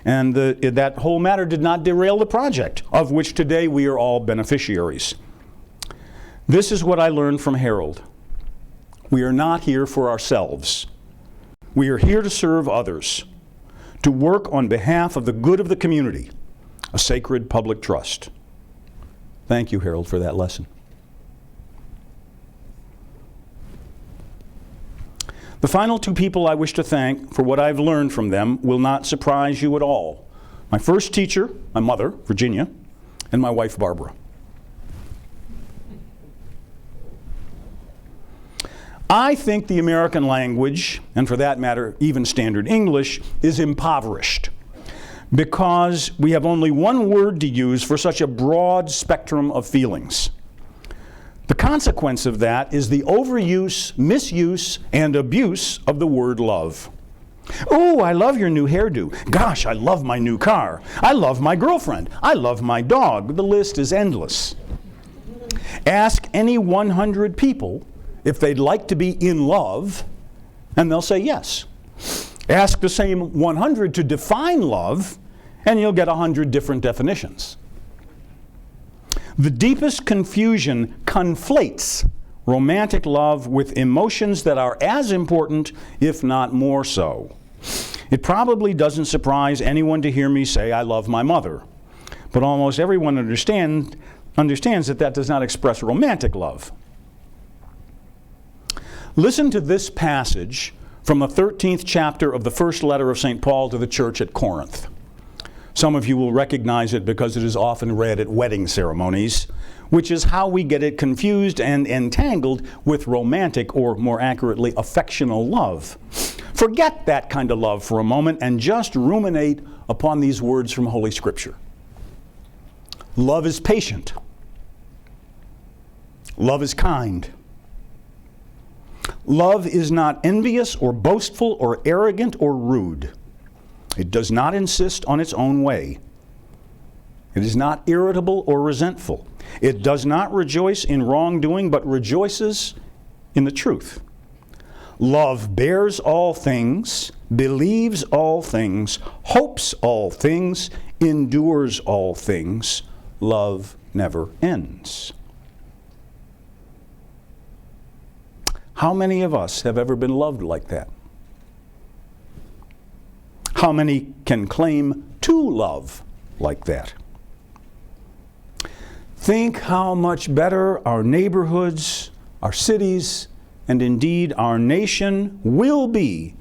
and that whole matter did not derail the project, of which today we are all beneficiaries. This is what I learned from Harold. We are not here for ourselves. We are here to serve others, to work on behalf of the good of the community, a sacred public trust. Thank you, Harold, for that lesson. The final two people I wish to thank for what I've learned from them will not surprise you at all. My first teacher, my mother, Virginia, and my wife, Barbara. I think the American language, and for that matter, even Standard English, is impoverished because we have only one word to use for such a broad spectrum of feelings. The consequence of that is the overuse, misuse, and abuse of the word love. Oh, I love your new hairdo. Gosh, I love my new car. I love my girlfriend. I love my dog. The list is endless. Ask any 100 people if they'd like to be in love, and they'll say yes. Ask the same 100 to define love, and you'll get 100 different definitions. The deepest confusion conflates romantic love with emotions that are as important, if not more so. It probably doesn't surprise anyone to hear me say I love my mother, but almost everyone understands that does not express romantic love. Listen to this passage from the 13th chapter of the first letter of St. Paul to the church at Corinth. Some of you will recognize it because it is often read at wedding ceremonies, which is how we get it confused and entangled with romantic, or more accurately, affectional love. Forget that kind of love for a moment and just ruminate upon these words from Holy Scripture. Love is patient. Love is kind. Love is not envious or boastful or arrogant or rude. It does not insist on its own way. It is not irritable or resentful. It does not rejoice in wrongdoing, but rejoices in the truth. Love bears all things, believes all things, hopes all things, endures all things. love never ends. How many of us have ever been loved like that? How many can claim to love like that? Think how much better our neighborhoods, our cities, and indeed our nation will be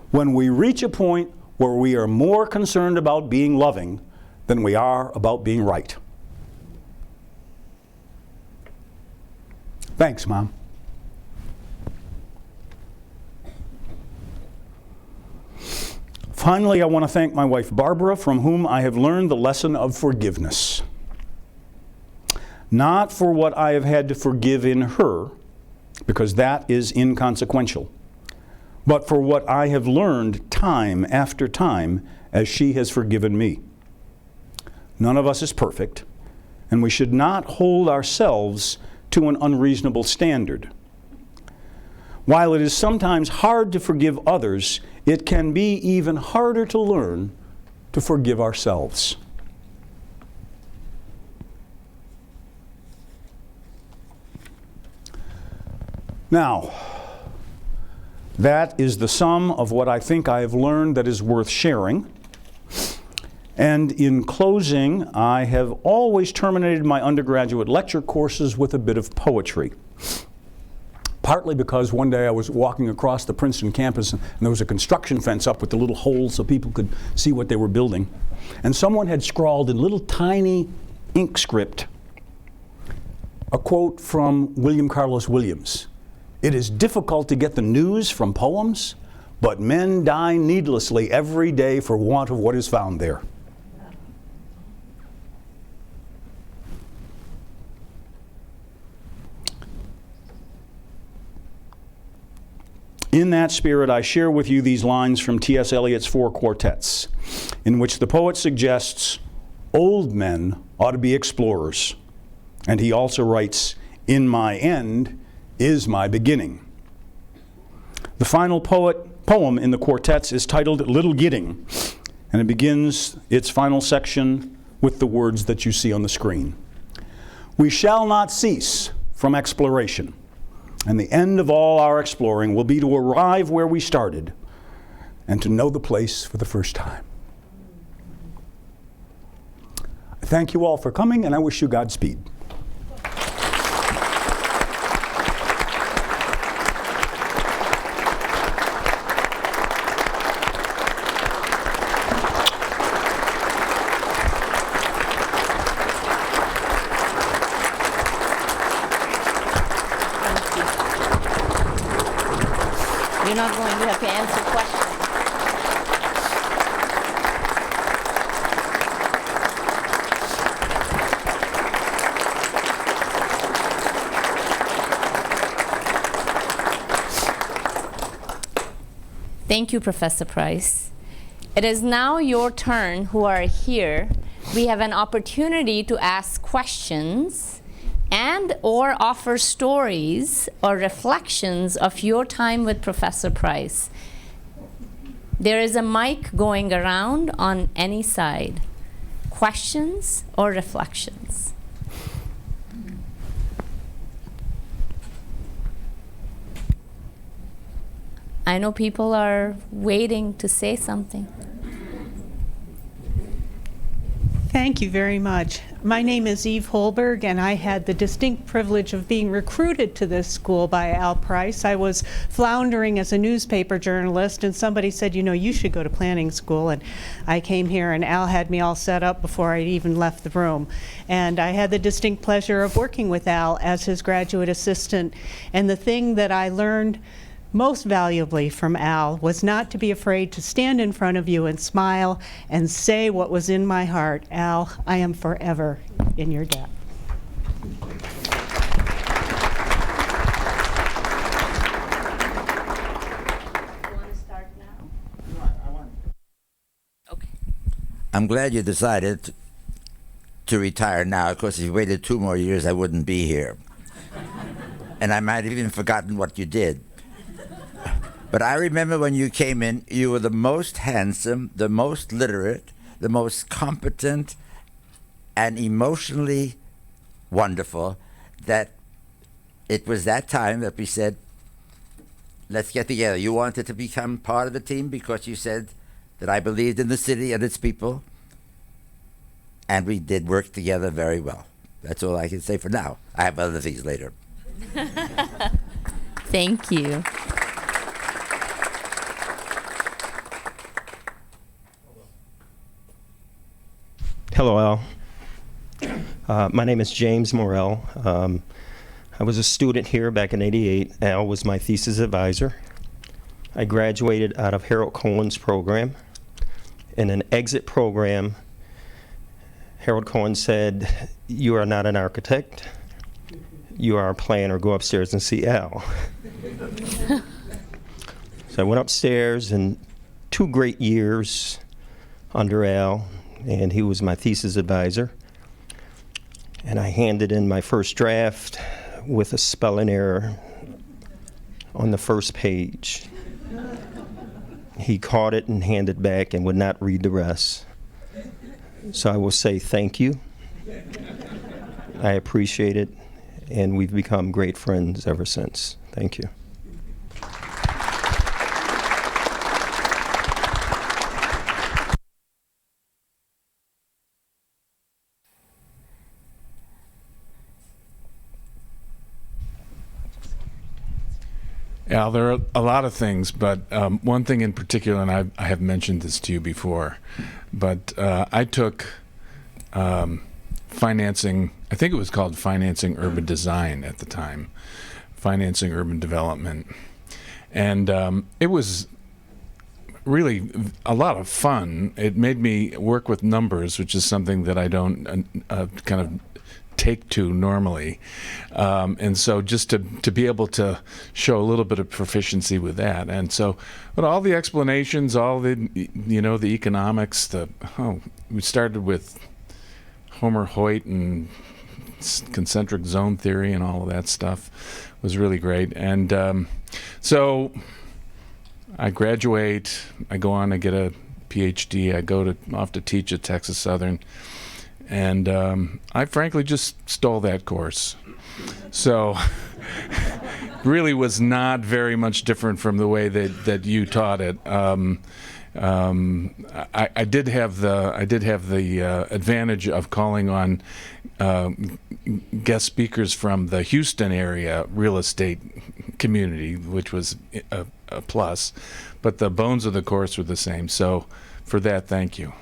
when we reach a point where we are more concerned about being loving than we are about being right. Thanks, Mom. Finally, I want to thank my wife Barbara, from whom I have learned the lesson of forgiveness. Not for what I have had to forgive in her, because that is inconsequential, but for what I have learned time after time as she has forgiven me. None of us is perfect, and we should not hold ourselves to an unreasonable standard. While it is sometimes hard to forgive others, it can be even harder to learn to forgive ourselves. Now, that is the sum of what I think I have learned that is worth sharing. And in closing, I have always terminated my undergraduate lecture courses with a bit of poetry. Partly because one day I was walking across the Princeton campus and there was a construction fence up with the little holes so people could see what they were building. And someone had scrawled in little tiny ink script a quote from William Carlos Williams. "It is difficult to get the news from poems, but men die needlessly every day for want of what is found there." In that spirit, I share with you these lines from T.S. Eliot's Four Quartets, in which the poet suggests old men ought to be explorers. And he also writes, "In my end is my beginning." The final poem in the quartets is titled Little Gidding, and it begins its final section with the words that you see on the screen. "We shall not cease from exploration, and the end of all our exploring will be to arrive where we started and to know the place for the first time." I thank you all for coming, and I wish you Godspeed. You're not going to have to answer questions. Thank you, Professor Price. It is now your turn who are here. We have an opportunity to ask questions and or offer stories or reflections of your time with Professor Price. There is a mic going around on any side. Questions or reflections? I know people are waiting to say something. Thank you very much. My name is Eve Holberg, and I had the distinct privilege of being recruited to this school by Al Price. I was floundering as a newspaper journalist, and somebody said, you know, you should go to planning school. And I came here, and Al had me all set up before I'd even left the room. And I had the distinct pleasure of working with Al as his graduate assistant. And the thing that I learned most valuably from Al was not to be afraid to stand in front of you and smile and say what was in my heart. Al, I am forever in your debt. You want to start now? Okay. I'm glad you decided to retire now, because if you waited 2 more years, I wouldn't be here. And I might have even forgotten what you did. But I remember when you came in, you were the most handsome, the most literate, the most competent, and emotionally wonderful that it was that time that we said, let's get together. You wanted to become part of the team because you said that I believed in the city and its people, and we did work together very well. That's all I can say for now. I have other things later. Thank you. Hello, Al. My name is James Morrell. I was a student here back in '88. Al was my thesis advisor. I graduated out of Harold Cohen's program. In an exit program, Harold Cohen said, "You are not an architect. You are a planner. Go upstairs and see Al." So I went upstairs, and 2 great years under Al, and he was my thesis advisor. And I handed in my first draft with a spelling error on the first page. He caught it and handed it back and would not read the rest. So I will say thank you. I appreciate it, and we've become great friends ever since. Thank you. Al, there are a lot of things, but one thing in particular, and I have mentioned this to you before, but I took financing, I think it was called Financing Urban Design at the time, Financing Urban Development. And it was really a lot of fun. It made me work with numbers, which is something that I don't kind of take to normally, and so just to be able to show a little bit of proficiency with that, and so, but all the explanations, all the the economics, we started with Homer Hoyt and concentric zone theory and all of that stuff was really great, and so I graduate, I go on, I get a PhD, I go off to teach at Texas Southern. And I frankly just stole that course. So really was not very much different from the way that you taught it. I did have the advantage of calling on guest speakers from the Houston area real estate community, which was a plus. But the bones of the course were the same. So for that, thank you.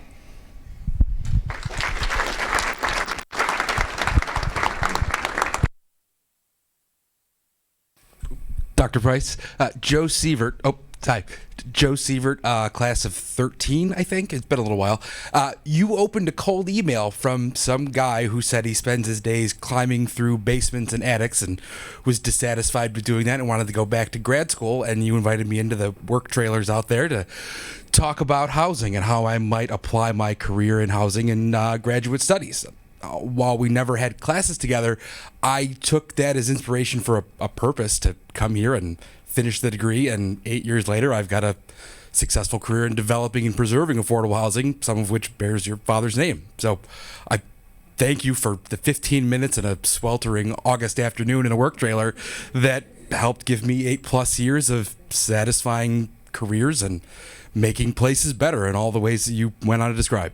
Dr. Price, Joe Sievert. Oh, hi. Joe Sievert, class of 13, I think. It's been a little while. You opened a cold email from some guy who said he spends his days climbing through basements and attics and was dissatisfied with doing that and wanted to go back to grad school. And you invited me into the work trailers out there to talk about housing and how I might apply my career in housing in graduate studies. While we never had classes together, I took that as inspiration for a purpose to come here and finish the degree. And 8 years later, I've got a successful career in developing and preserving affordable housing, some of which bears your father's name. So I thank you for the 15 minutes in a sweltering August afternoon in a work trailer that helped give me 8+ years of satisfying careers and making places better in all the ways that you went on to describe.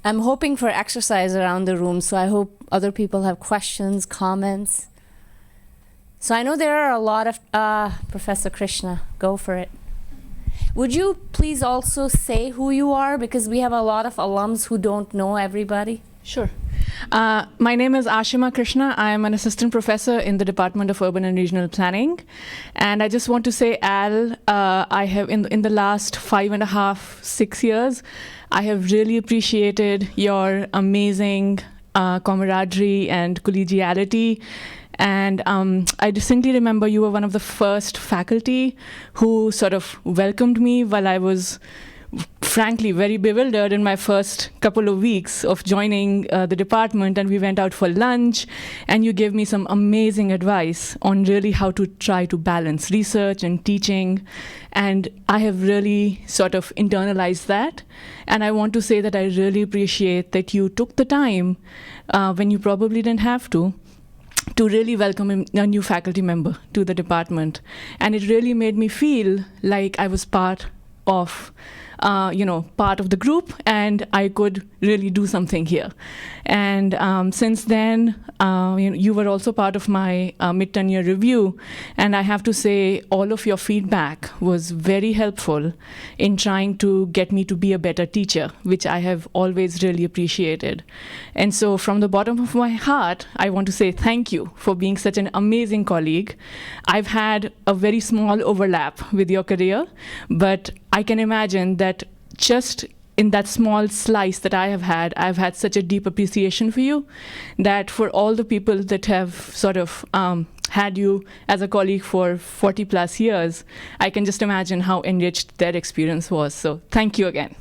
I'm hoping for exercise around the room, so I hope other people have questions, comments. So I know there are a lot of, Professor Krishna, go for it. Would you please also say who you are, because we have a lot of alums who don't know everybody? Sure. My name is Ashima Krishna. I am an assistant professor in the Department of Urban and Regional Planning. And I just want to say, Al, I have, in the last 5.5, 6 years, I have really appreciated your amazing camaraderie and collegiality. And I distinctly remember you were one of the first faculty who sort of welcomed me while I was frankly very bewildered in my first couple of weeks of joining the department, and we went out for lunch, and you gave me some amazing advice on really how to try to balance research and teaching, and I have really sort of internalized that. And I want to say that I really appreciate that you took the time when you probably didn't have to really welcome a new faculty member to the department. And it really made me feel like I was part of part of the group, and I could really do something here. And since then, you were also part of my mid-tenure review, and I have to say all of your feedback was very helpful in trying to get me to be a better teacher, which I have always really appreciated. And so from the bottom of my heart, I want to say thank you for being such an amazing colleague. I've had a very small overlap with your career, but I can imagine that just in that small slice that I've had such a deep appreciation for you, that for all the people that have sort of had you as a colleague for 40 plus years, I can just imagine how enriched their experience was. So thank you again.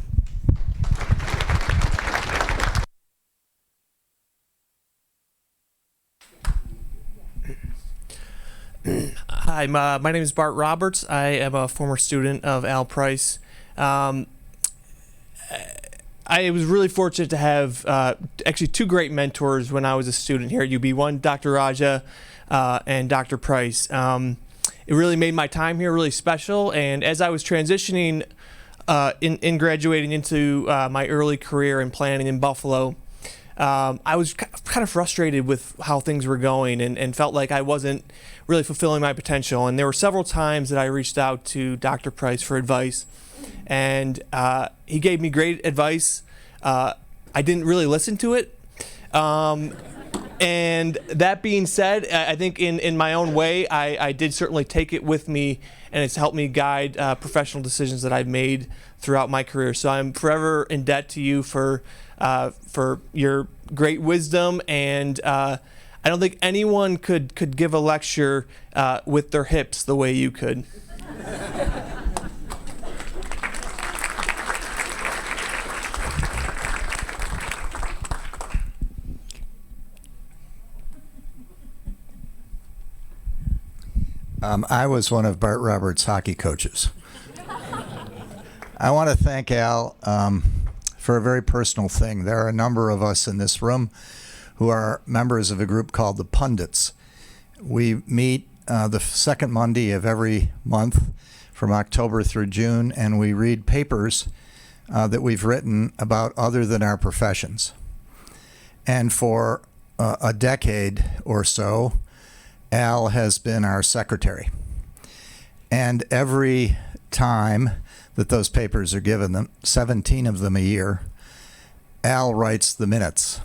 Hi, my name is Bart Roberts. I am a former student of Al Price. I was really fortunate to have actually two great mentors when I was a student here at UB. One, Dr. Raja and Dr. Price. It really made my time here really special, and as I was transitioning in graduating into my early career in planning in Buffalo, I was kind of frustrated with how things were going and felt like I wasn't really fulfilling my potential. And there were several times that I reached out to Dr. Price for advice, and he gave me great advice. I didn't really listen to it. And that being said, I think in my own way, I did certainly take it with me, and it's helped me guide professional decisions that I've made throughout my career. So I'm forever in debt to you for your great wisdom, and I don't think anyone could give a lecture with their hips the way you could. I was one of Bart Roberts' hockey coaches. I want to thank Al for a very personal thing. There are a number of us in this room who are members of a group called the Pundits. We meet the second Monday of every month from October through June, and we read papers that we've written about other than our professions. And for a decade or so, Al has been our secretary. And every time that those papers are given, them 17 of them a year, Al writes the minutes.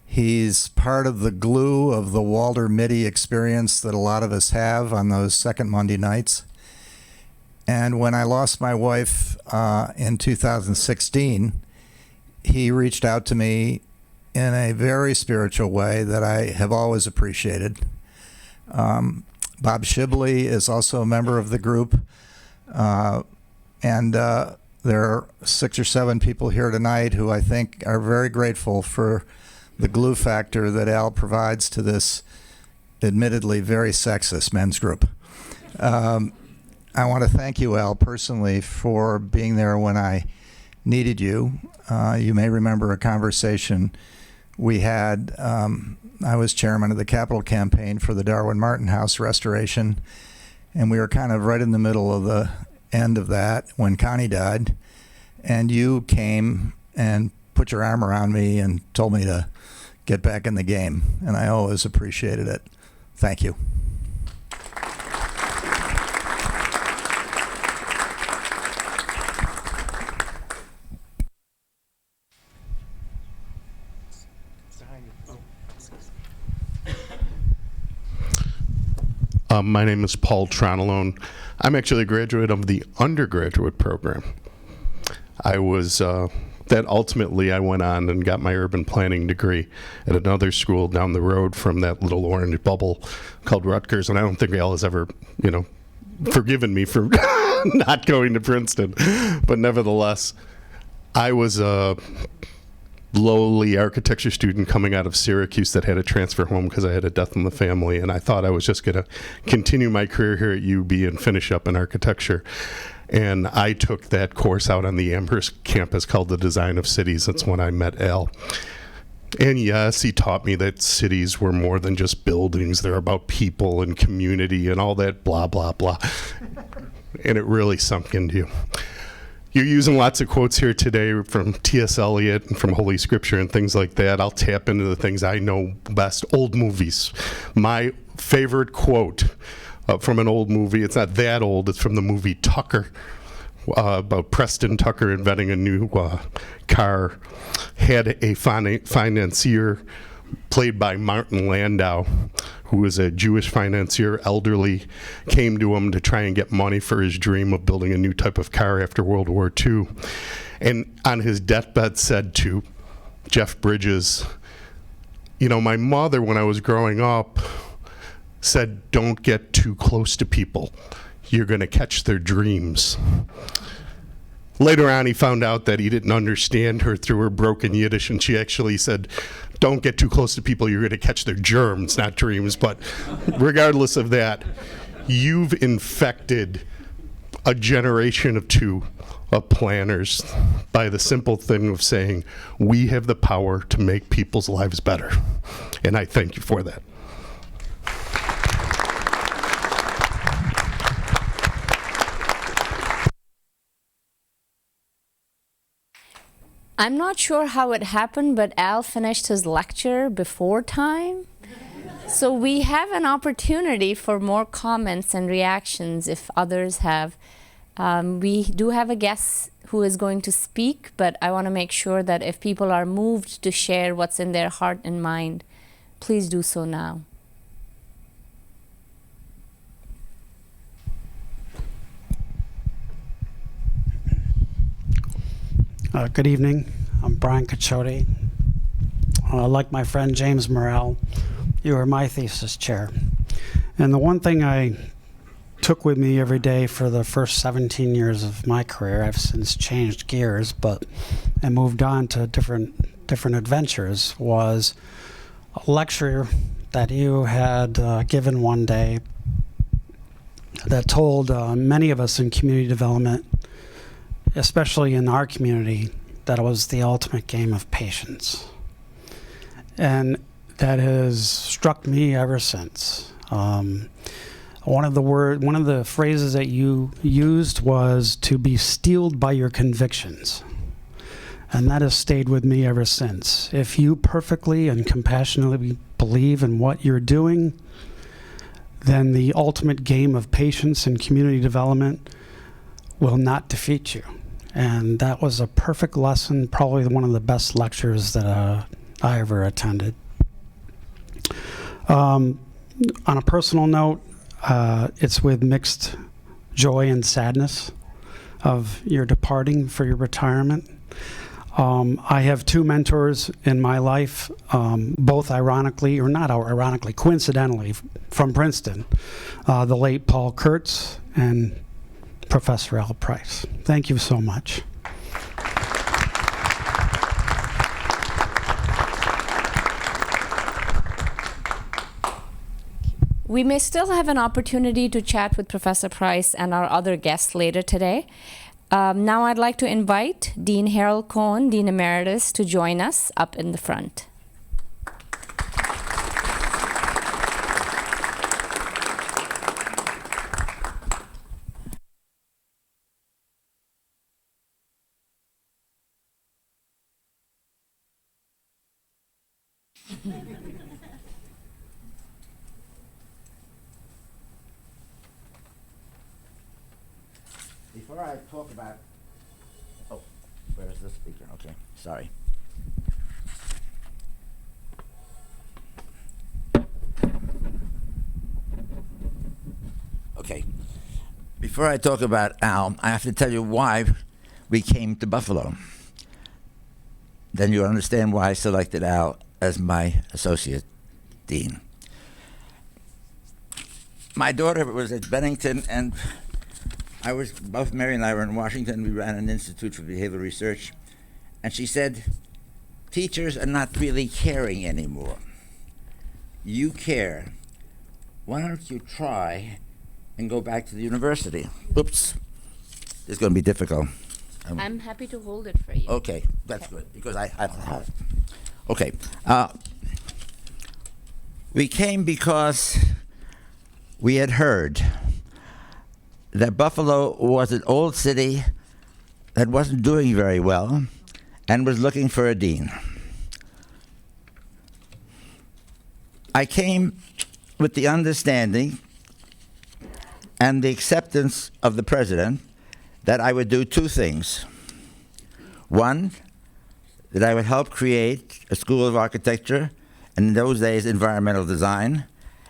He's part of the glue of the Walter Mitty experience that a lot of us have on those second Monday nights. And when I lost my wife in 2016, he reached out to me in a very spiritual way that I have always appreciated. Bob Shibley is also a member of the group, and there are 6 or 7 people here tonight who I think are very grateful for the glue factor that Al provides to this admittedly very sexist men's group. I want to thank you, Al, personally for being there when I needed you. You may remember a conversation we had. I was chairman of the capital campaign for the Darwin Martin House restoration, and we were kind of right in the middle of the end of that when Connie died, and you came and put your arm around me and told me to get back in the game, and I always appreciated it. Thank you. My name is Paul Tronalone. I'm actually a graduate of the undergraduate program. I was, that ultimately I went on and got my urban planning degree at another school down the road from that little orange bubble called Rutgers, and I don't think Al has ever, forgiven me for not going to Princeton. But nevertheless, I was a lowly architecture student coming out of Syracuse that had to transfer home because I had a death in the family, and I thought I was just going to continue my career here at UB and finish up in architecture. And I took that course out on the Amherst campus called The Design of Cities. That's when I met Al. And yes, he taught me that cities were more than just buildings. They're about people and community and all that blah, blah, blah. And it really sunk into you. You're using lots of quotes here today from T.S. Eliot and from Holy Scripture and things like that. I'll tap into the things I know best. Old movies. My favorite quote from an old movie, it's not that old, it's from the movie Tucker, about Preston Tucker inventing a new car, had a financier played by Martin Landau, who was a Jewish financier, elderly, came to him to try and get money for his dream of building a new type of car after World War II. And on his deathbed said to Jeff Bridges, you know, my mother, when I was growing up, said, don't get too close to people. You're going to catch their dreams. Later on, he found out that he didn't understand her through her broken Yiddish, and she actually said, don't get too close to people, you're going to catch their germs, not dreams. But regardless of that, you've infected a generation of two of planners by the simple thing of saying, we have the power to make people's lives better. And I thank you for that. I'm not sure how it happened, but Al finished his lecture before time. So we have an opportunity for more comments and reactions if others have. We do have a guest who is going to speak, but I want to make sure that if people are moved to share what's in their heart and mind, please do so now. Good evening. I'm Brian Caccioti. Like my friend James Morrell, you are my thesis chair. And the one thing I took with me every day for the first 17 years of my career, I've since changed gears, but I moved on to different adventures, was a lecture that you had given one day that told many of us in community development, especially in our community, that it was the ultimate game of patience. And that has struck me ever since. One of the phrases that you used was to be steeled by your convictions. And that has stayed with me ever since. If you perfectly and compassionately believe in what you're doing, then the ultimate game of patience and community development will not defeat you. And that was a perfect lesson, probably one of the best lectures that I ever attended. On a personal note, it's with mixed joy and sadness of your departing for your retirement. I have two mentors in my life, both ironically, or not ironically, coincidentally, from Princeton, the late Paul Kurtz and Professor Al Price. Thank you so much. We may still have an opportunity to chat with Professor Price and our other guests later today. Now I'd like to invite Dean Harold Cohen, Dean Emeritus, to join us up in the front. Before I talk about, oh, where's the speaker? Okay, sorry. Okay, before I talk about Al, I have to tell you why we came to Buffalo. Then you'll understand why I selected Al as my associate dean. my daughter was at Bennington, and both Mary and I were in Washington. We ran an Institute for Behavioral Research, and she said, teachers are not really caring anymore. You care. Why don't you try and go back to the university? Oops, this is going to be difficult. I'm happy to hold it for you. Okay, that's good, because I have. Okay. We came because we had heard that Buffalo was an old city that wasn't doing very well and was looking for a dean. I came with the understanding and the acceptance of the president that I would do two things. One, that I would help create a school of architecture, and in those days, environmental design.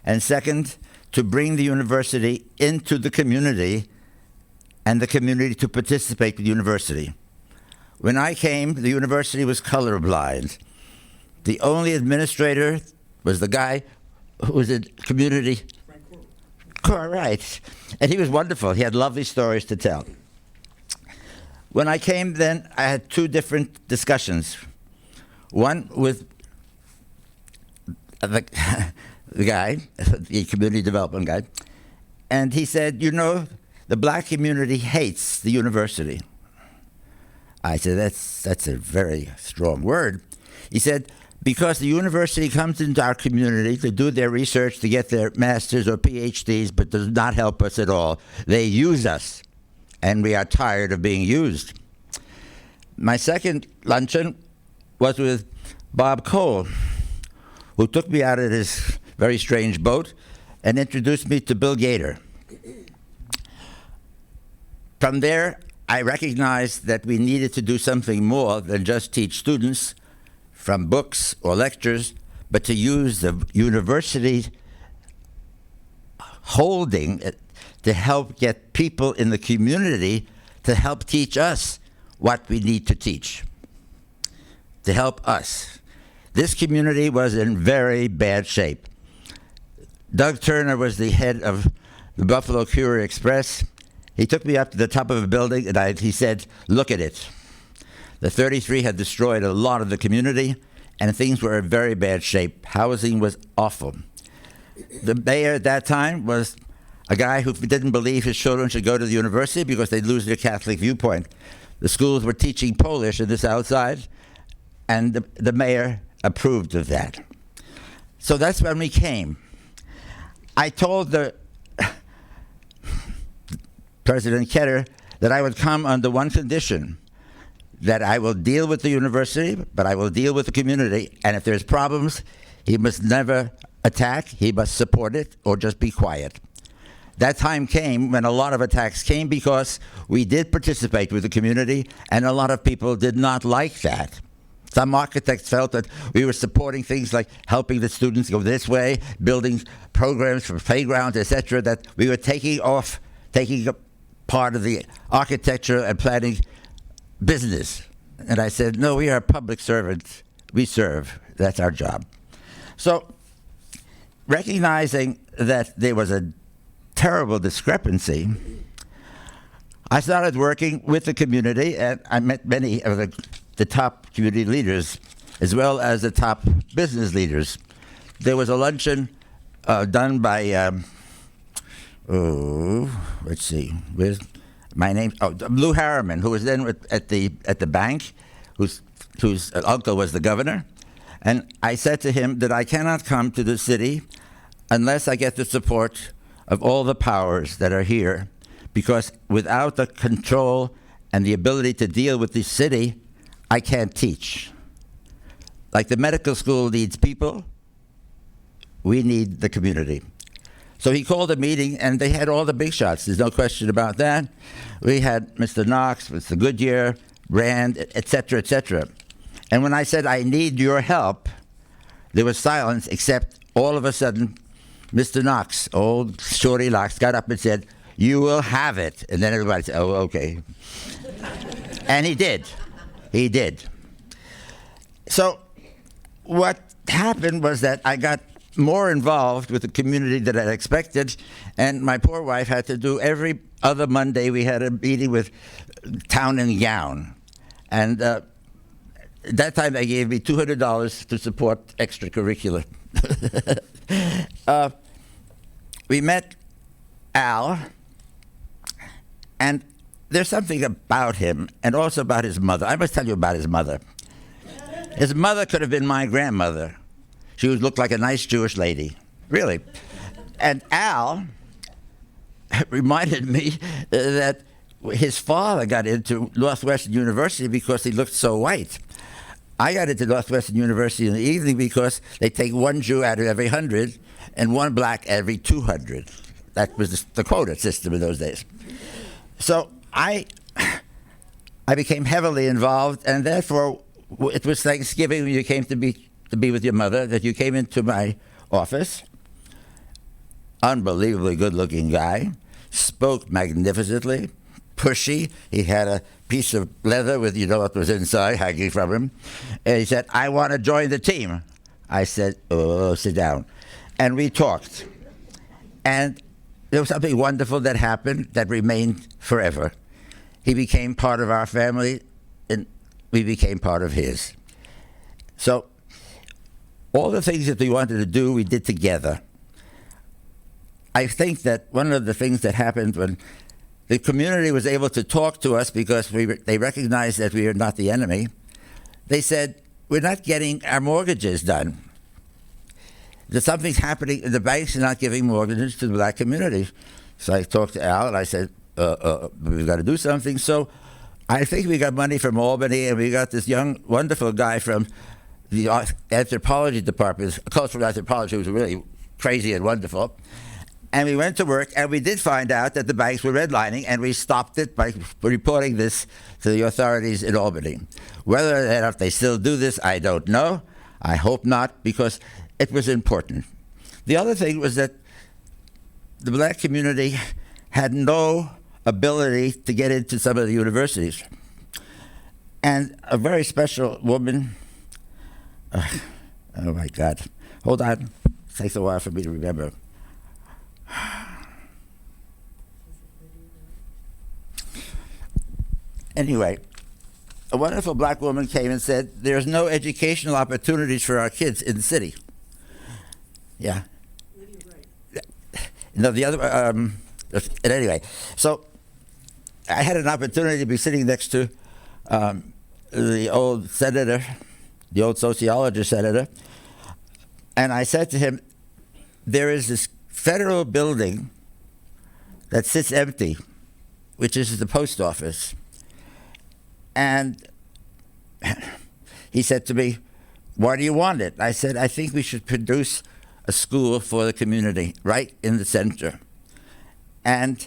And second, to bring the university into the community and the community to participate with the university. When I came, the university was colorblind. The only administrator was the guy who was in community. Right. And he was wonderful. He had lovely stories to tell. When I came then, I had two different discussions. One with the guy, the community development guy, and he said, you know, the black community hates the university. I said, that's a very strong word. He said, because the university comes into our community to do their research, to get their masters or PhDs, but does not help us at all. They use us, and we are tired of being used. My second luncheon was with Bob Cole, who took me out of his very strange boat and introduced me to Bill Gator. From there, I recognized that we needed to do something more than just teach students from books or lectures, but to use the university holding to help get people in the community to help teach us what we need to teach, to help us. This community was in very bad shape. Doug Turner was the head of the Buffalo Courier Express. He took me up to the top of a building and he said, look at it. The 33 had destroyed a lot of the community and things were in very bad shape. Housing was awful. The mayor at that time was a guy who didn't believe his children should go to the university because they'd lose their Catholic viewpoint. The schools were teaching Polish in the South Side, and the mayor approved of that. So that's when we came. I told the President Ketter that I would come under one condition, that I will deal with the university, but I will deal with the community, and if there's problems, he must never attack, he must support it, or just be quiet. That time came when a lot of attacks came because we did participate with the community, and a lot of people did not like that. Some architects felt that we were supporting things like helping the students go this way, building programs for playgrounds, etc., that we were taking a part of the architecture and planning business. And I said, no, we are public servants. We serve. That's our job. So recognizing that there was a terrible discrepancy, I started working with the community, and I met many of the top community leaders as well as the top business leaders. There was a luncheon done by, let's see, where's my name? Oh, Lou Harriman, who was then at the bank, whose uncle was the governor. And I said to him that I cannot come to the city unless I get the support of all the powers that are here, because without the control and the ability to deal with the city, I can't teach. Like the medical school needs people, we need the community. So he called a meeting, and they had all the big shots. There's no question about that. We had Mr. Knox, Mr. Goodyear, Rand, et cetera, et cetera. And when I said, I need your help, there was silence, except all of a sudden, Mr. Knox, old Shorty Knox, got up and said, you will have it. And then everybody said, oh, okay. And he did. He did. So what happened was that I got more involved with the community than I expected, and my poor wife had to do every other Monday. We had a meeting with Town and Gown, and at that time they gave me $200 to support extracurricular. We met Al, and there's something about him, and also about his mother. I must tell you about his mother. His mother could have been my grandmother. She looked like a nice Jewish lady, really. And Al reminded me that his father got into Northwestern University because he looked so white. I got into Northwestern University in the evening because they take one Jew out of every 100 and one black every 200. That was the quota system in those days. So I became heavily involved, and therefore it was Thanksgiving when you came to be with your mother that you came into my office. Unbelievably good-looking guy, spoke magnificently, pushy. He had a piece of leather with you know what was inside hanging from him, and he said, "I want to join the team." I said, "Oh, sit down," and we talked, and there was something wonderful that happened that remained forever. He became part of our family, and we became part of his. So all the things that we wanted to do, we did together. I think that one of the things that happened when the community was able to talk to us because they recognized that we were not the enemy, they said, "We're not getting our mortgages done. There's something happening, the banks are not giving mortgages to the black community." So I talked to Al and I said, we've got to do something. So I think we got money from Albany, and we got this young, wonderful guy from the anthropology department, cultural anthropology, who was really crazy and wonderful. And we went to work, and we did find out that the banks were redlining, and we stopped it by reporting this to the authorities in Albany. Whether or not they still do this, I don't know. I hope not, because it was important. The other thing was that the black community had no ability to get into some of the universities. And a very special woman, oh my God, hold on, it takes a while for me to remember. Anyway, a wonderful black woman came and said, "There's no educational opportunities for our kids in the city." Yeah. No, the other, anyway, so I had an opportunity to be sitting next to the old senator, the old sociologist senator, and I said to him, "There is this federal building that sits empty, which is the post office." And he said to me, "Why do you want it?" I said, "I think we should produce a school for the community right in the center." And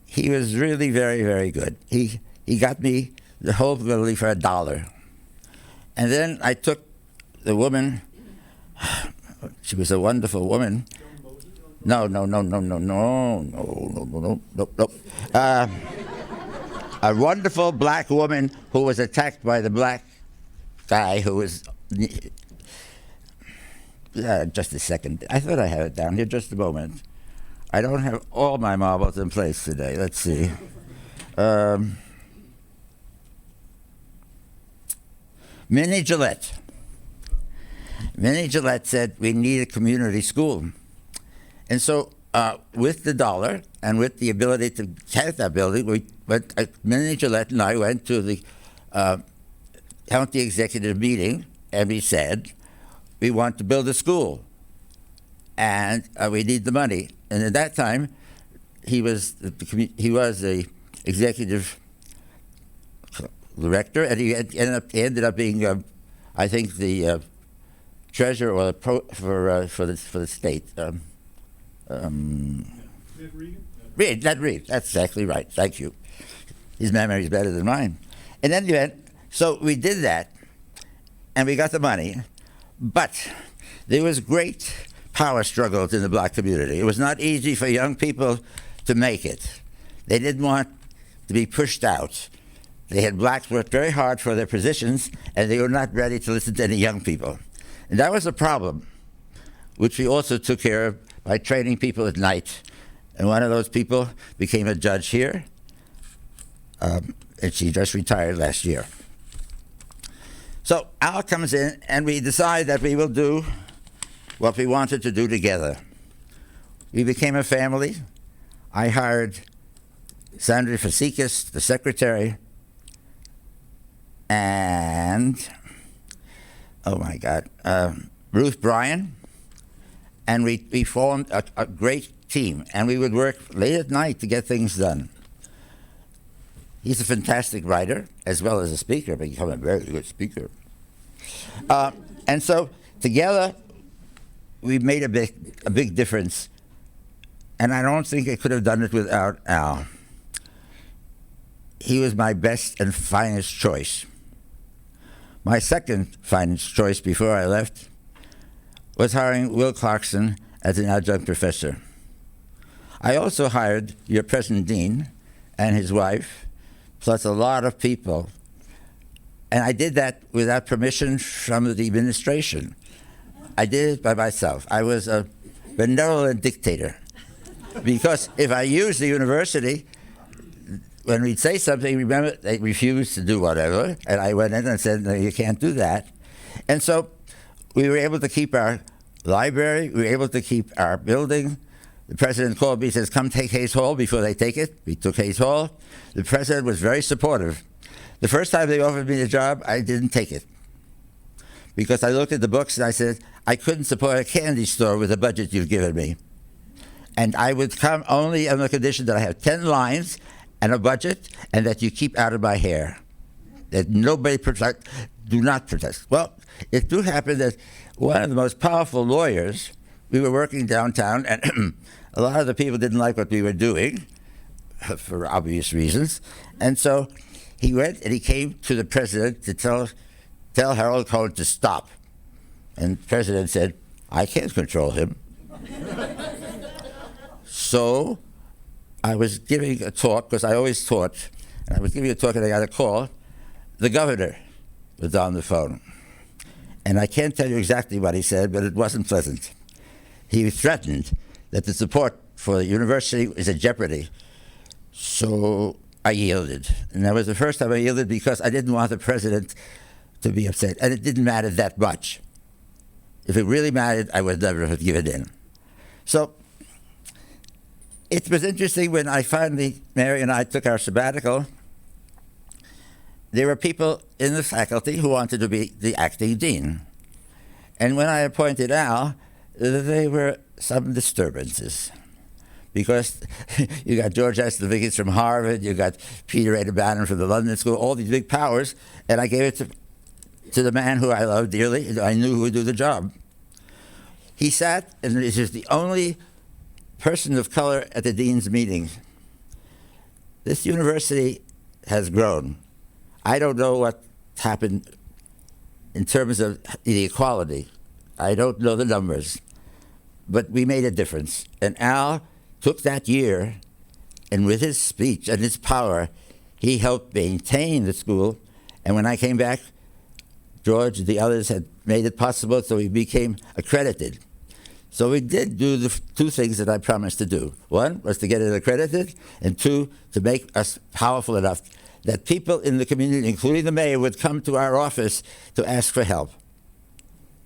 he was really very, very good. He got me the whole building for $1. And then I took the woman, she was a wonderful woman. No. A wonderful black woman who was attacked by the black guy who was... just a second. I thought I had it down here. Just a moment. I don't have all my marbles in place today. Let's see. Minnie Gillette. Minnie Gillette said, "We need a community school." And so with the dollar and with the ability to have that building, Minnie Gillette and I went to the county executive meeting, and we said, "We want to build a school, and we need the money." And at that time, he was the executive director, and he ended up being, I think, the treasurer or for the state. Ned Reed. That's exactly right. Thank you. His memory is better than mine. In any event, so we did that, and we got the money. But there was great power struggles in the black community. It was not easy for young people to make it. They didn't want to be pushed out. They had blacks work very hard for their positions, and they were not ready to listen to any young people. And that was a problem. which we also took care of by training people at night. And one of those people became a judge here, and she just retired last year. So Al comes in, and we decide that we will do what we wanted to do together. We became a family. I hired Sandra Fasikis, the secretary, and, oh my God, Ruth Bryan, and we formed a great team, and we would work late at night to get things done. He's a fantastic writer, as well as a speaker, become a very good speaker. And so together, we made a big difference, and I don't think I could have done it without Al. He was my best and finest choice. My second finest choice before I left was hiring Will Clarkson as an adjunct professor. I also hired your present dean and his wife, plus a lot of people. And I did that without permission from the administration. I did it by myself. I was a benevolent dictator. Because if I used the university, when we'd say something, remember, they refused to do whatever. And I went in and said, no, you can't do that. And so we were able to keep our library. We were able to keep our building. The president called me and says, come take Hayes Hall before they take it. We took Hayes Hall. The president was very supportive. The first time they offered me the job, I didn't take it. Because I looked at the books and I said, I couldn't support a candy store with the budget you've given me. And I would come only on the condition that I have 10 lines and a budget, and that you keep out of my hair. That nobody do not protest. Well, it do happen that one of the most powerful lawyers, we were working downtown, and a lot of the people didn't like what we were doing, for obvious reasons. And so he went and he came to the president to tell Harold Cohen to stop. And the president said, I can't control him. So I was giving a talk, because I always taught, and I was giving a talk and I got a call. The governor was on the phone. And I can't tell you exactly what he said, but it wasn't pleasant. He threatened that the support for the university is in jeopardy. So I yielded. And that was the first time I yielded because I didn't want the president to be upset. And it didn't matter that much. If it really mattered, I would never have given in. So it was interesting when I finally, Mary and I took our sabbatical, there were people in the faculty who wanted to be the acting dean. And when I appointed Al, there were some disturbances. Because you got George Estevicus from Harvard, you got Peter A. Bannon from the London School, all these big powers, and I gave it to the man who I loved dearly, I knew who would do the job. He sat, and this is the only person of color at the dean's meetings. This university has grown. I don't know what happened in terms of the equality. I don't know the numbers, but we made a difference. And Al took that year, and with his speech and his power, he helped maintain the school. And when I came back, George and the others had made it possible, so we became accredited. So we did do the two things that I promised to do. One was to get it accredited, and two, to make us powerful enough that people in the community, including the mayor, would come to our office to ask for help.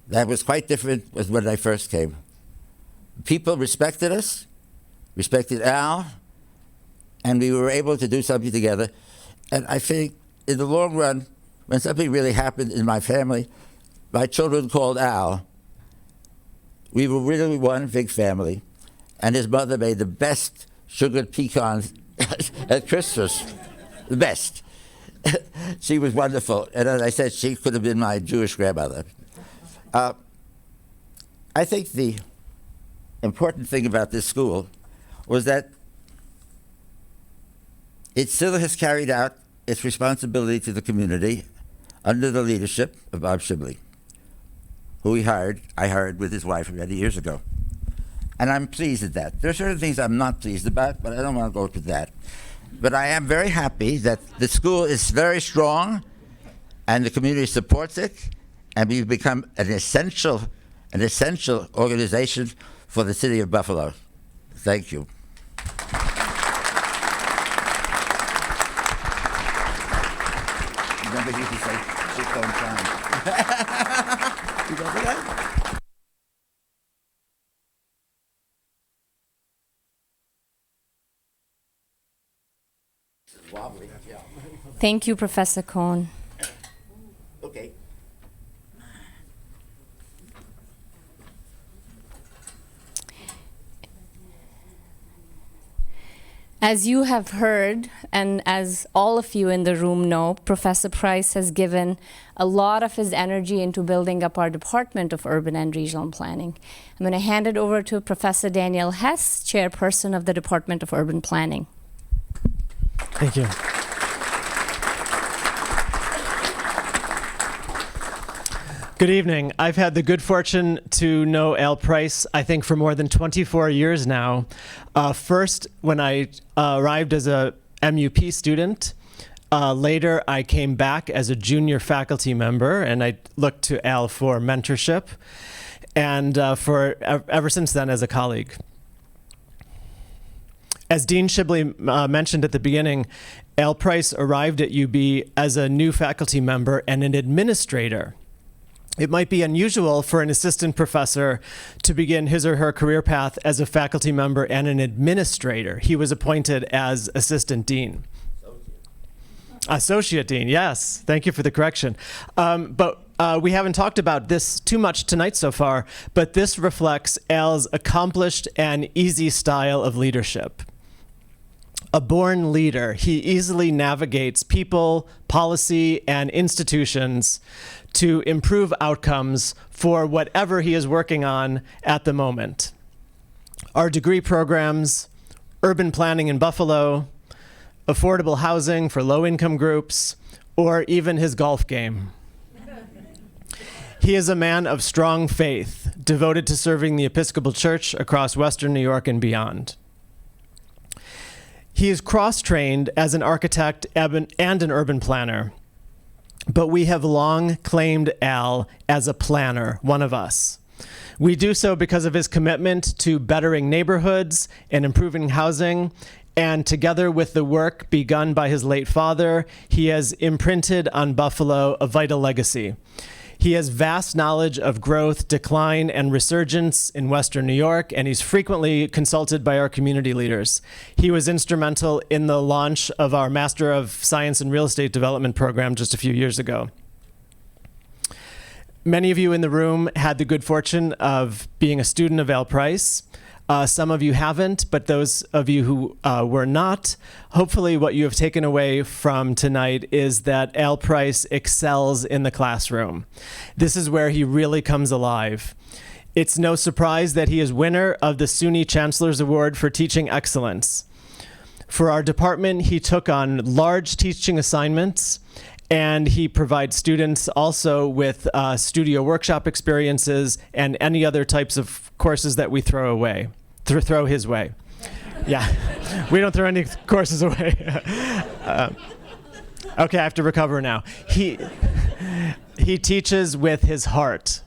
That was quite different with when I first came. People respected us, respected Al, and we were able to do something together. And I think in the long run, when something really happened in my family, my children called Al. We were really one big family, and his mother made the best sugared pecans at Christmas, the best. She was wonderful, and as I said, she could have been my Jewish grandmother. I think the important thing about this school was that it still has carried out its responsibility to the community under the leadership of Bob Shibley, who I hired with his wife many years ago. And I'm pleased at that. There are certain things I'm not pleased about, but I don't want to go to that. But I am very happy that the school is very strong and the community supports it, and we've become an essential an essential organization for the city of Buffalo. Thank you. Remember, he used to say, "Shit don't shine." You remember that? Wobbly. Yeah. Thank you, Professor Cohen. Okay. As you have heard, and as all of you in the room know, Professor Price has given a lot of his energy into building up our Department of Urban and Regional Planning. I'm going to hand it over to Professor Daniel Hess, Chairperson of the Department of Urban Planning. Thank you. Good evening. I've had the good fortune to know Al Price, I think, for more than 24 years now. First, when I arrived as a MUP student. Later, I came back as a junior faculty member, and I looked to Al for mentorship, and ever since then as a colleague. As Dean Shibley mentioned at the beginning, Al Price arrived at UB as a new faculty member and an administrator. It might be unusual for an assistant professor to begin his or her career path as a faculty member and an administrator. He was appointed as assistant dean. Associate dean, yes. Thank you for the correction. But we haven't talked about this too much tonight so far, but this reflects Al's accomplished and easy style of leadership. A born leader, he easily navigates people, policy, and institutions to improve outcomes for whatever he is working on at the moment. Our degree programs, urban planning in Buffalo, affordable housing for low-income groups, or even his golf game. He is a man of strong faith, devoted to serving the Episcopal Church across Western New York and beyond. He is cross-trained as an architect and an urban planner, but we have long claimed Al as a planner, one of us. We do so because of his commitment to bettering neighborhoods and improving housing, and together with the work begun by his late father, he has imprinted on Buffalo a vital legacy. He has vast knowledge of growth, decline, and resurgence in Western New York, and he's frequently consulted by our community leaders. He was instrumental in the launch of our Master of Science in Real Estate Development program just a few years ago. Many of you in the room had the good fortune of being a student of Al Price. Some of you haven't, but those of you who were not, hopefully what you have taken away from tonight is that Al Price excels in the classroom. This is where he really comes alive. It's no surprise that he is winner of the SUNY Chancellor's Award for Teaching Excellence. For our department, he took on large teaching assignments, and he provides students also with studio workshop experiences and any other types of courses that we throw his way. Yeah, we don't throw any courses away. Okay, I have to recover now. He teaches with his heart.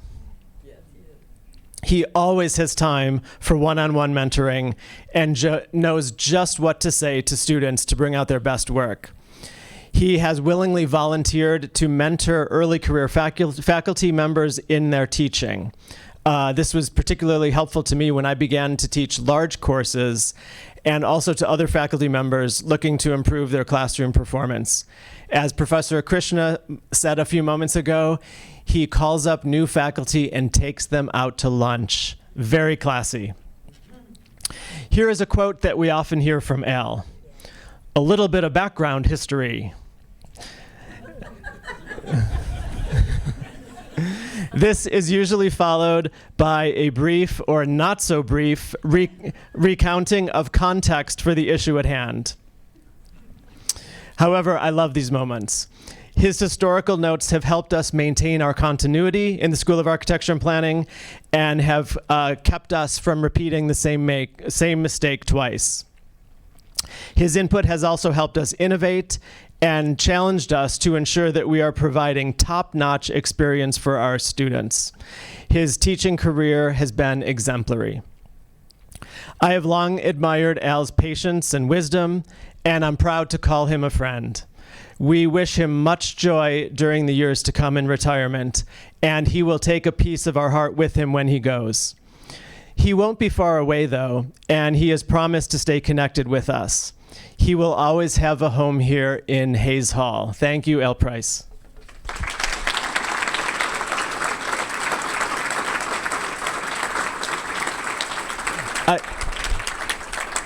He always has time for one-on-one mentoring and knows just what to say to students to bring out their best work. He has willingly volunteered to mentor early career faculty members in their teaching. This was particularly helpful to me when I began to teach large courses, and also to other faculty members looking to improve their classroom performance. As Professor Krishna said a few moments ago, he calls up new faculty and takes them out to lunch. Very classy. Here is a quote that we often hear from Al. A little bit of background history. This is usually followed by a brief or not so brief recounting of context for the issue at hand. However, I love these moments. His historical notes have helped us maintain our continuity in the School of Architecture and Planning and have kept us from repeating the same mistake twice. His input has also helped us innovate and challenged us to ensure that we are providing top-notch experience for our students. His teaching career has been exemplary. I have long admired Al's patience and wisdom, and I'm proud to call him a friend. We wish him much joy during the years to come in retirement, and he will take a piece of our heart with him when he goes. He won't be far away, though, and he has promised to stay connected with us. He will always have a home here in Hayes Hall. Thank you, Al Price.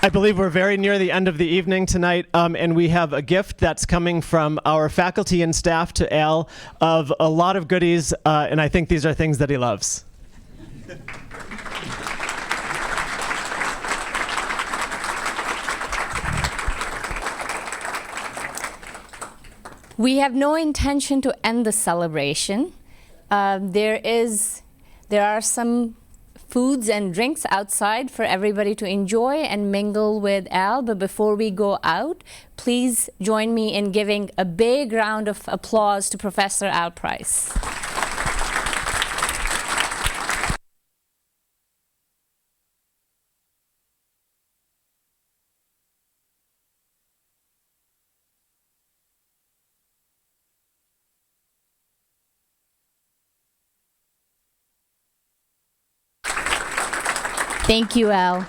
I believe we're very near the end of the evening tonight, and we have a gift that's coming from our faculty and staff to Al of a lot of goodies, and I think these are things that he loves. We have no intention to end the celebration. There are some foods and drinks outside for everybody to enjoy and mingle with Al. But before we go out, please join me in giving a big round of applause to Professor Al Price. Thank you, Al.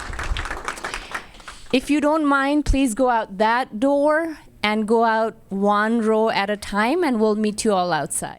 If you don't mind, please go out that door and go out one row at a time, and we'll meet you all outside.